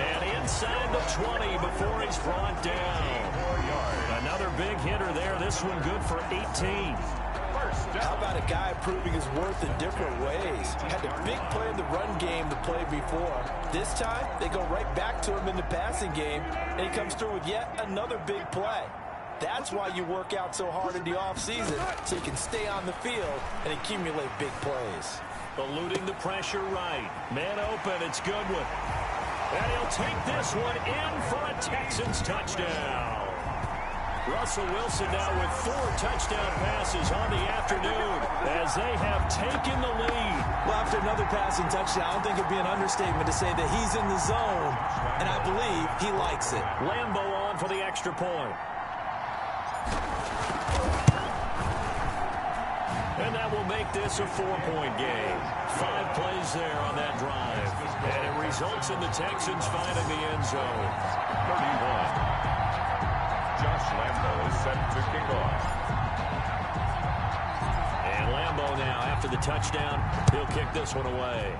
And inside the 20 before he's brought down. Another big hitter there. This one good for 18. How about a guy proving his worth in different ways? Had a big play in the run game the play before. This time, they go right back to him in the passing game, and he comes through with yet another big play. That's why you work out so hard in the offseason, so you can stay on the field and accumulate big plays. Eluding the pressure right. Man open, it's Goodwin. And he'll take this one in for a Texans touchdown. Russell Wilson now with 4 touchdown passes on the afternoon as they have taken the lead. Well, after another passing touchdown, I don't think it'd be an understatement to say that he's in the zone, and I believe he likes it. Lambo on for the extra point. And that will make this a 4-point game. 5 plays there on that drive. And it results in the Texans finding the end zone. 31. Josh Lambo is set to kick off. And Lambo now, after the touchdown, he'll kick this one away.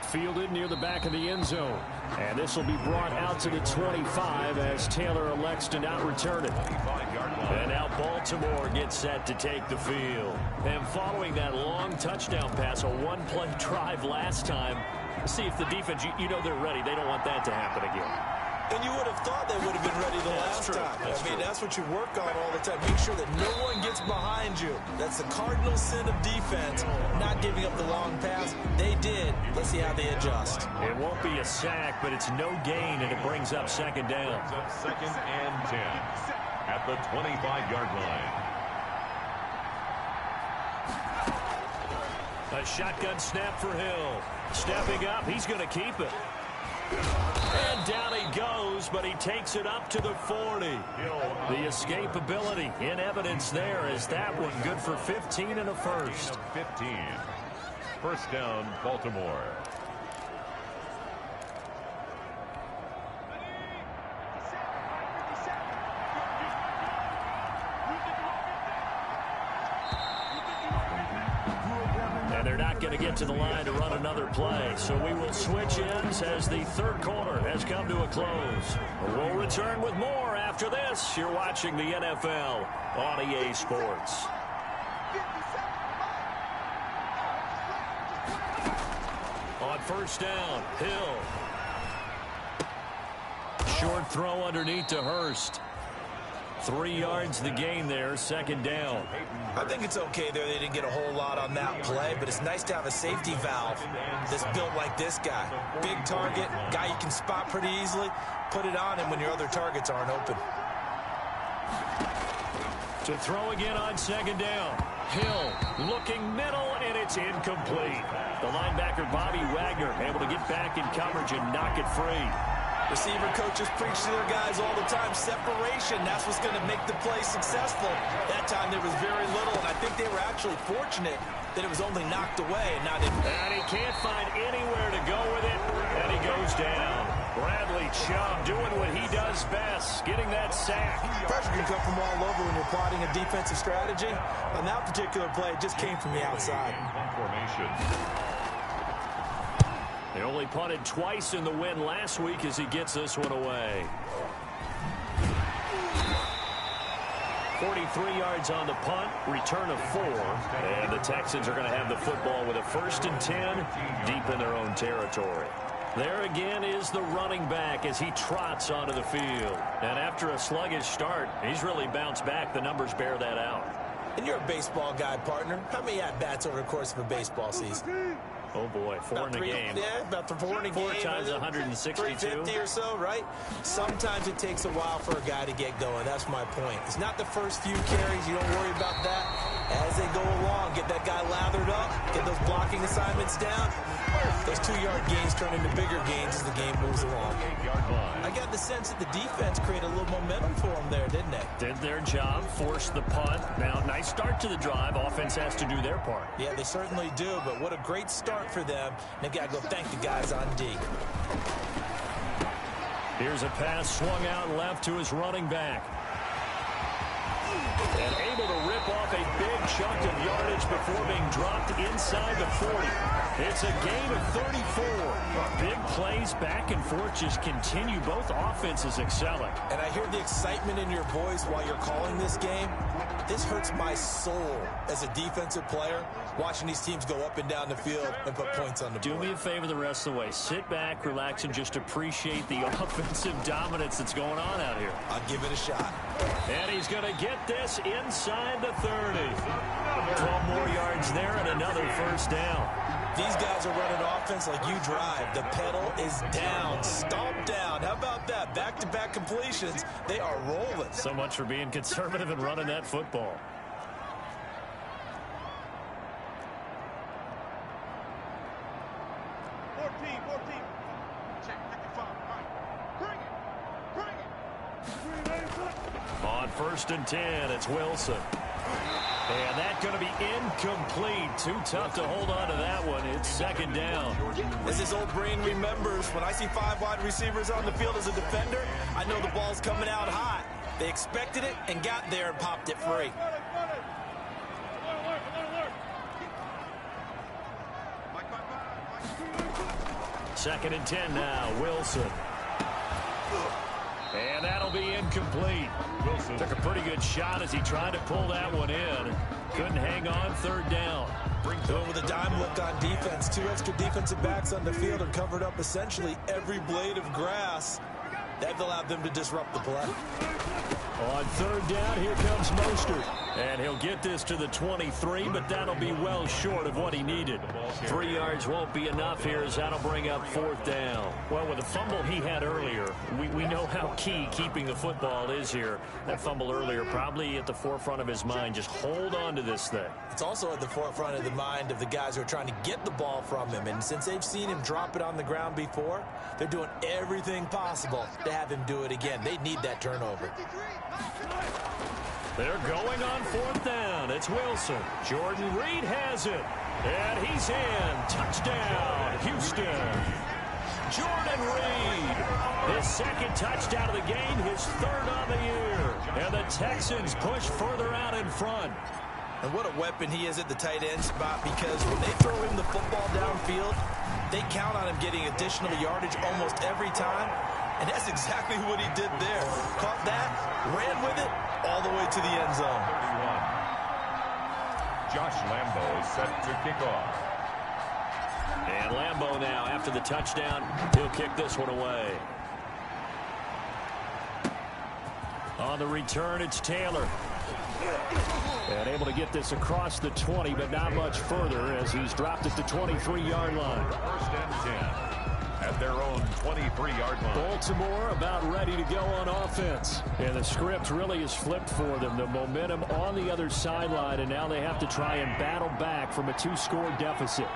Fielded near the back of the end zone. And this will be brought out to the 25 as Taylor elects to not return it. And now Baltimore gets set to take the field. And following that long touchdown pass, a one-play drive last time, see if the defense, you know they're ready. They don't want that to happen again. And you would have thought they would have been ready the last time. I mean, that's what you work on all the time. Make sure that no one gets behind you. That's the cardinal sin of defense, not giving up the long pass. They did. Let's see how they adjust. It won't be a sack, but it's no gain, and it brings up second down. Second and 10 at the 25-yard line. A shotgun snap for Hill. Stepping up, he's going to keep it. And down he goes, but he takes it up to the 40. The escapability in evidence there is that one good for 15 and a first. 15. First down, Baltimore. And they're not going to get to the line to run another play. So we will switch ends as the third quarter has come to a close. We'll return with more after this. You're watching the NFL on EA Sports. On first down, Hill. Short throw underneath to Hurst. 3 yards the gain there, second down. I think it's okay there. They didn't get a whole lot on that play, but it's nice to have a safety valve that's built like this guy. Big target, guy you can spot pretty easily. Put it on him when your other targets aren't open. To throw again on second down. Hill looking middle, and it's incomplete. The linebacker, Bobby Wagner, able to get back in coverage and knock it free. Receiver coaches preach to their guys all the time. Separation, that's what's going to make the play successful. That time there was very little, and I think they were actually fortunate that it was only knocked away and not in. And he can't find anywhere to go with it, and he goes down. Bradley Chubb doing what he does best, getting that sack. Pressure can come from all over when you're plotting a defensive strategy. On that particular play, it just came from the outside. Formation. They only punted twice in the win last week as he gets this one away. 43 yards on the punt, return of 4. And the Texans are going to have the football with a 1st and 10 deep in their own territory. There again is the running back as he trots onto the field. And after a sluggish start, he's really bounced back. The numbers bear that out. And you're a baseball guy, partner. How many at-bats over the course of a baseball season? Oh, boy, 4 in a game. Yeah, about 4 in a game. 4 times 162. 350 or so, right? Sometimes it takes a while for a guy to get going. That's my point. It's not the first few carries. You don't worry about that. As they go along, get that guy lathered up, get those blocking assignments down. Those 2-yard gains turn into bigger gains as the game moves along. I got the sense that the defense created a little momentum for them there, didn't they? Did their job, forced the punt. Now, nice start to the drive. Offense has to do their part. Yeah, they certainly do, but what a great start for them. They got to go thank the guys on D. Here's a pass swung out left to his running back. And able to rip off a big chunk of yardage before being dropped inside the 40. It's a gain of 34. Big plays back and forth just continue. Both offenses excelling. And I hear the excitement in your voice while you're calling this game. This hurts my soul as a defensive player, watching these teams go up and down the field and put points on the board. Do me a favor the rest of the way. Sit back, relax, and just appreciate the offensive dominance that's going on out here. I'll give it a shot. And he's going to get this inside the 30. 12 more yards there and another first down. These guys are running offense like you drive. The pedal is down, stomp down. How about that? Back-to-back completions. They are rolling. So much for being conservative and running that football. On 1st and 10, it's Wilson. And that's going to be incomplete. Too tough to hold on to that one. It's 2nd down. As his old brain remembers, when I see 5 wide receivers on the field as a defender, I know the ball's coming out hot. They expected it and got there and popped it free. Second and 10 now, Wilson. And that'll be incomplete. Wilson took a pretty good shot as he tried to pull that one in. Couldn't hang on. 3rd down. Going with a dime look on defense. 2 extra defensive backs on the field and covered up essentially every blade of grass. That allowed them to disrupt the play. On 3rd down, here comes Mostert. And he'll get this to the 23, but that'll be well short of what he needed. 3 yards won't be enough here as that'll bring up 4th down. Well, with the fumble he had earlier, we know how key keeping the football is here. That fumble earlier probably at the forefront of his mind. Just hold on to this thing. It's also at the forefront of the mind of the guys who are trying to get the ball from him. And since they've seen him drop it on the ground before, they're doing everything possible to have him do it again. They need that turnover. They're going on 4th down. It's Wilson. Jordan Reed has it. And he's in. Touchdown, Houston. Jordan Reed. His 2nd touchdown of the game, his 3rd on the year. And the Texans push further out in front. And what a weapon he is at the tight end spot, because when they throw him the football downfield, they count on him getting additional yardage almost every time. And that's exactly what he did there. Caught that, ran with it, all the way to the end zone. 31. Josh Lambo is set to kick off. And Lambo now, after the touchdown, he'll kick this one away. On the return, it's Taylor. And able to get this across the 20, but not much further as he's dropped at the 23-yard line. 1st and 10 at their own 23-yard line. Baltimore about ready to go on offense. And the script really is flipped for them. The momentum on the other sideline, and now they have to try and battle back from a 2-score deficit.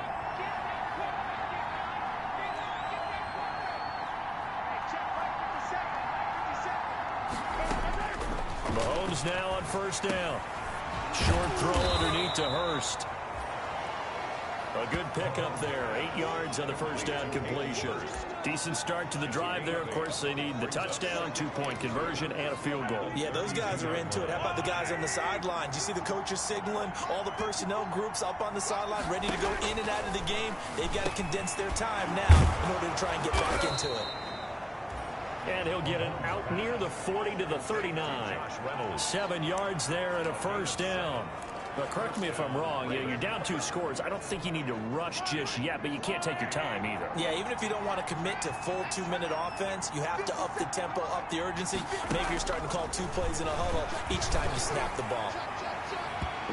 Mahomes now on 1st down. Short throw underneath to Hurst. A good pickup there. 8 yards on the 1st down completion. Decent start to the drive there. Of course, they need the touchdown, 2-point conversion, and a field goal. Yeah, those guys are into it. How about the guys on the sideline? Do you see the coaches signaling? All the personnel groups up on the sideline ready to go in and out of the game. They've got to condense their time now in order to try and get back into it. And he'll get it out near the 40 to the 39. 7 yards there and a 1st down. But correct me if I'm wrong. You're down 2 scores. I don't think you need to rush just yet, but you can't take your time either. Yeah, even if you don't want to commit to full 2-minute offense, you have to up the tempo, up the urgency. Maybe you're starting to call 2 plays in a huddle each time you snap the ball.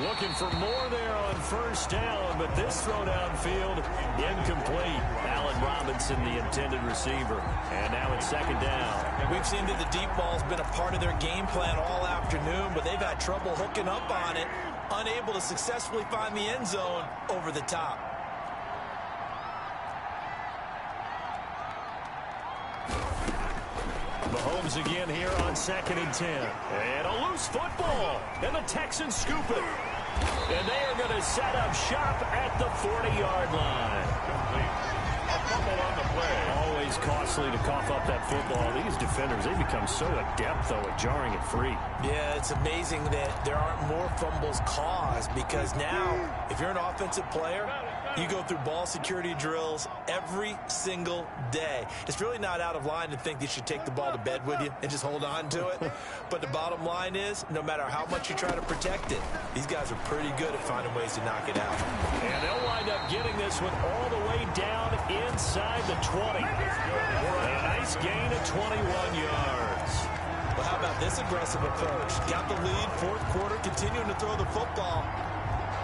Looking for more there on 1st down, but this throw downfield incomplete. Allen Robinson, the intended receiver. And now it's 2nd down. We've seen that the deep ball's been a part of their game plan all afternoon, but they've had trouble hooking up on it, unable to successfully find the end zone over the top. Mahomes again here on 2nd and 10. And a loose football. And the Texans scoop it. And they are going to set up shop at the 40-yard line. A fumble on the play. Always costly to cough up that football. These defenders, they become so adept, though, at jarring it free. Yeah, it's amazing that there aren't more fumbles caused, because now, if you're an offensive player, you go through ball security drills every single day. It's really not out of line to think you should take the ball to bed with you and just hold on to it. But the bottom line is, no matter how much you try to protect it, these guys are pretty good at finding ways to knock it out. And they'll wind up getting this one all the way down inside the 20. A nice gain of 21 yards. Well, how about this aggressive approach? Got the lead, fourth quarter, continuing to throw the football.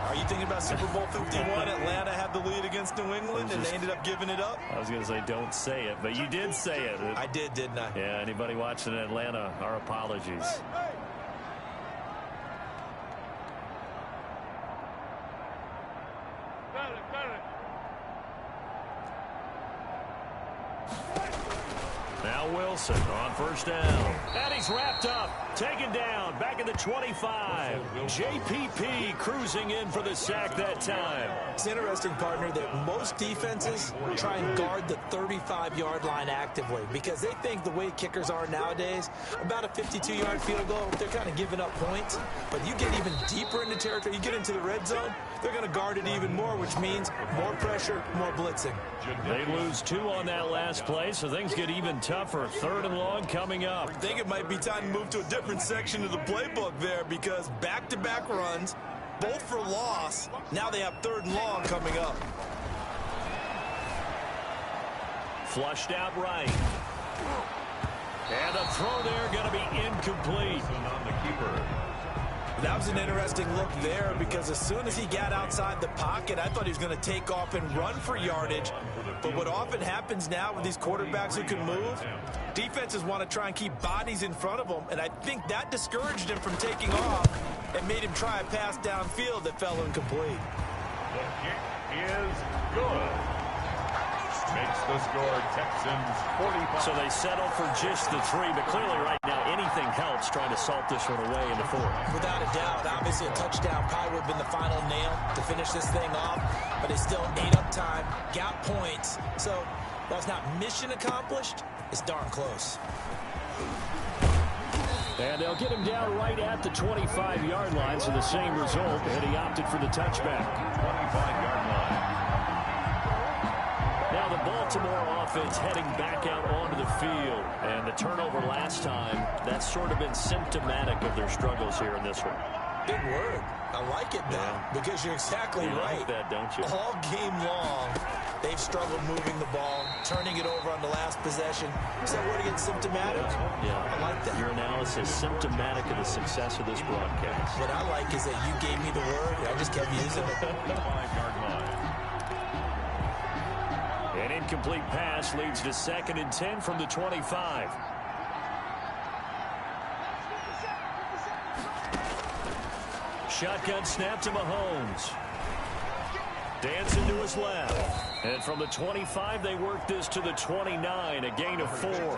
Are you thinking about Super Bowl 51? Atlanta had the lead against New England, and they ended up giving it up? I was going to say, don't say it, but you did say it. I did, didn't I? Yeah, anybody watching Atlanta, our apologies. Now Wilson on first down. And he's wrapped up. Taken down. Back at the 25. JPP cruising in for the sack that time. It's interesting, partner, that most defenses try and guard the 35-yard line actively because they think the way kickers are nowadays, about a 52-yard field goal, they're kind of giving up points. But you get even deeper into territory, you get into the red zone, they're going to guard it even more, which means more pressure, more blitzing. They lose 2 on that last play, so things get even tougher. 3rd and long coming up. I think it might be time to move to a different section of the playbook there because back-to-back runs, both for loss. Now they have 3rd and long coming up. Flushed out right. And the throw there going to be incomplete. On the keeper. That was an interesting look there because as soon as he got outside the pocket, I thought he was going to take off and run for yardage. But what often happens now with these quarterbacks who can move, defenses want to try and keep bodies in front of them, and I think that discouraged him from taking off and made him try a pass downfield that fell incomplete. The kick is good. Makes the score Texans 45. So they settle for just the 3, but clearly right now anything helps trying to salt this one away in the 4th. Without a doubt, obviously a touchdown probably would have been the final nail to finish this thing off, but they still ate up time, got points. So while it's not mission accomplished, it's darn close. And they'll get him down right at the 25-yard line, so the same result, and he opted for the touchback. 25-yard line. Now the Baltimore offense heading back out onto the field. And the turnover last time, that's sort of been symptomatic of their struggles here in this one. Big word. I like it now because you're exactly right. Like that, don't you? All game long, they've struggled moving the ball, turning it over on the last possession. Is that word again, symptomatic? Yeah. I like that. Your analysis symptomatic of the success of this broadcast. What I like is that you gave me the word, and I just kept using it. 5-yard line. An incomplete pass leads to 2nd and 10 from the 25. Shotgun snap to Mahomes. Dancing to his left. And from the 25, they work this to the 29, a gain of 4.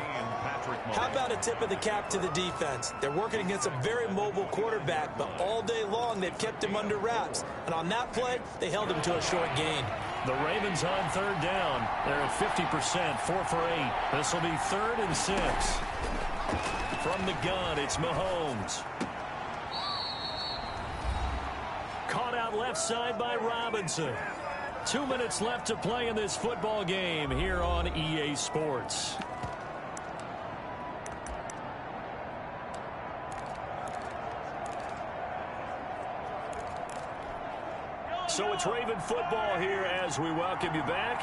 How about a tip of the cap to the defense? They're working against a very mobile quarterback, but all day long they've kept him under wraps. And on that play, they held him to a short gain. The Ravens on 3rd down. They're at 50%, 4 for 8. This will be 3rd and 6. From the gun, it's Mahomes. Caught out left side by Robinson. 2 minutes left to play in this football game here on EA Sports. So it's Raven football here as we welcome you back.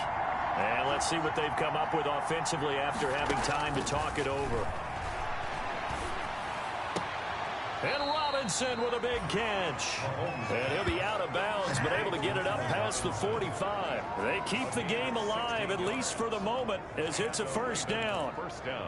And let's see what they've come up with offensively after having time to talk it over. And Robinson with a big catch. And he'll be out of bounds, but able to get it up past the 45. They keep the game alive, at least for the moment, as it's a 1st down.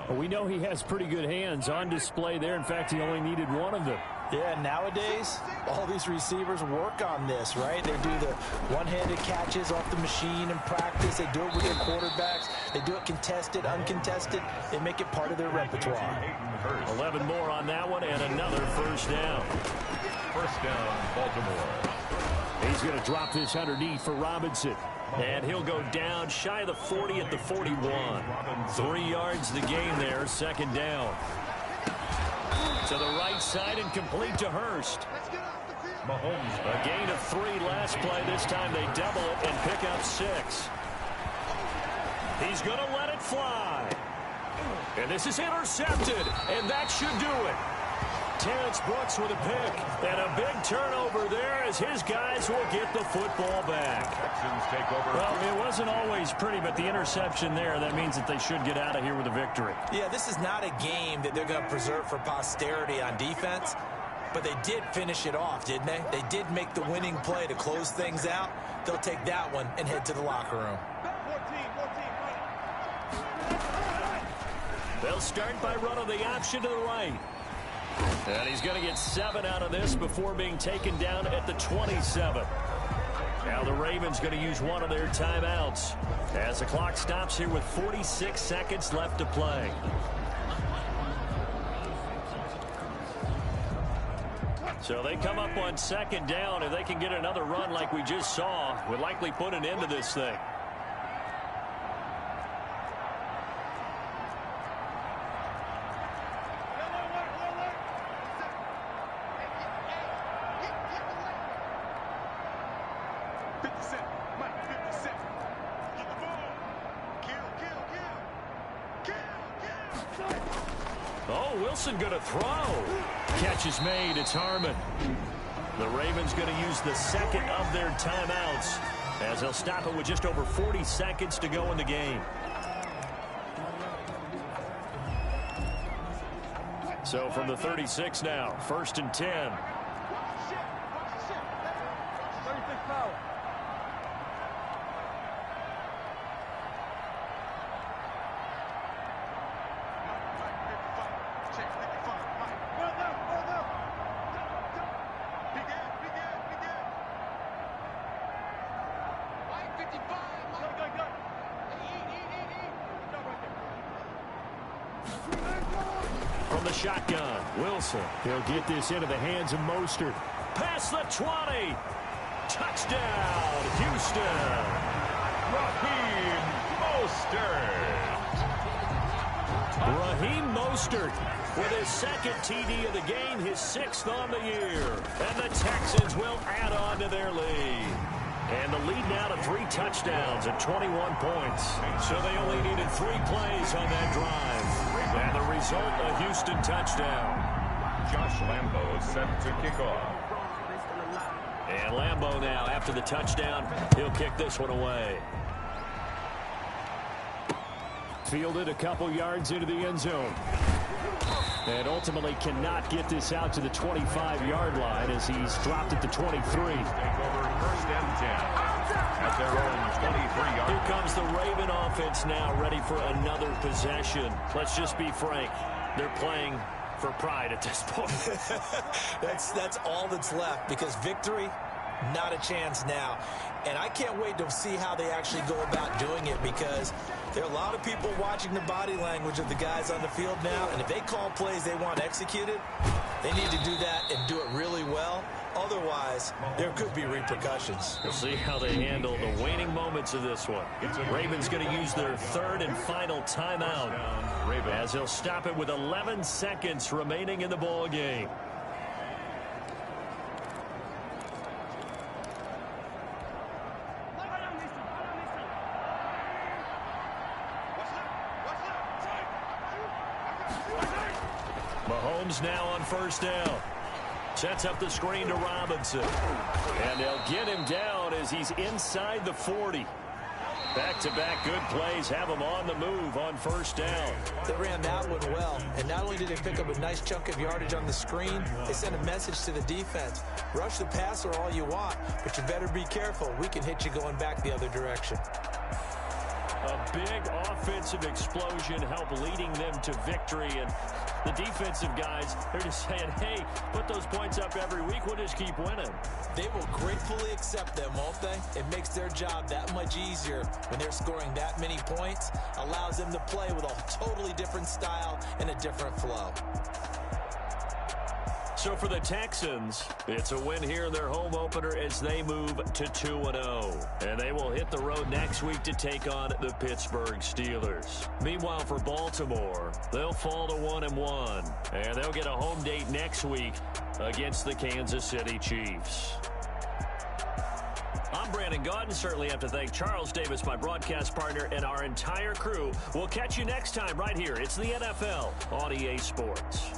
Well, we know he has pretty good hands on display there. In fact, he only needed one of them. Yeah, nowadays, all these receivers work on this, right? They do the one-handed catches off the machine in practice. They do it with their quarterbacks. They do it contested, uncontested. They make it part of their repertoire. 11 more on that one, and another 1st down. 1st down, Baltimore. He's going to drop this underneath for Robinson. And he'll go down shy of the 40 at the 41. 3 yards the game there, second down. To the right side and complete to Hurst. A gain of 3 last play. This time they double it and pick up 6. He's going to let it fly. And this is intercepted, and that should do it. Terrence Brooks with a pick, and a big turnover there as his guys will get the football back. Texans take over. Well, it wasn't always pretty, but the interception there, that means that they should get out of here with a victory. Yeah, this is not a game that they're going to preserve for posterity on defense, but they did finish it off, didn't they? They did make the winning play to close things out. They'll take that one and head to the locker room. They'll start by running the option to the right. And he's going to get 7 out of this before being taken down at the 27. Now the Ravens going to use one of their timeouts as the clock stops here with 46 seconds left to play. So they come up on second down. If they can get another run like we just saw, would likely put an end to this thing. Wilson going to throw. Catch is made. It's Harmon. The Ravens going to use the second of their timeouts as they'll stop it with just over 40 seconds to go in the game. So from the 36 now, 1st and 10. From the shotgun, Wilson. He'll get this into the hands of Mostert. Past the 20. Touchdown, Houston. Raheem Mostert with his second TD of the game, his 6th on the year. And the Texans will add on to their lead. And the lead now to 3 touchdowns at 21 points. So they only needed 3 plays on that drive. And the result, a Houston touchdown. Josh Lambo set to kick off. And Lambo now, after the touchdown, he'll kick this one away. Fielded a couple yards into the end zone. And ultimately cannot get this out to the 25-yard line as he's dropped at the 23. Take over 1st and 10. At their own 23-yard. Here comes the Raven offense now, ready for another possession. Let's just be frank. They're playing for pride at this point. That's all that's left, because victory, not a chance now. And I can't wait to see how they actually go about doing it, because there are a lot of people watching the body language of the guys on the field now, and if they call plays they want executed, they need to do that and do it really well. Otherwise, there could be repercussions. We'll see how they handle the waning moments of this one. Ravens going to use their 3rd and final timeout as they'll stop it with 11 seconds remaining in the ball game. Mahomes now on 1st down. Sets up the screen to Robinson. And they'll get him down as he's inside the 40. Back-to-back good plays have him on the move on 1st down. They ran that one well, and not only did they pick up a nice chunk of yardage on the screen, they sent a message to the defense. Rush the passer all you want, but you better be careful. We can hit you going back the other direction. A big offensive explosion helped leading them to victory, and the defensive guys, they're just saying, hey, put those points up every week, we'll just keep winning. They will gratefully accept them, won't they? It makes their job that much easier when they're scoring that many points, allows them to play with a totally different style and a different flow. So for the Texans, it's a win here in their home opener as they move to 2-0. And they will hit the road next week to take on the Pittsburgh Steelers. Meanwhile, for Baltimore, they'll fall to 1-1. And they'll get a home date next week against the Kansas City Chiefs. I'm Brandon Gaudin. Certainly have to thank Charles Davis, my broadcast partner, and our entire crew. We'll catch you next time right here. It's the NFL on EA Sports.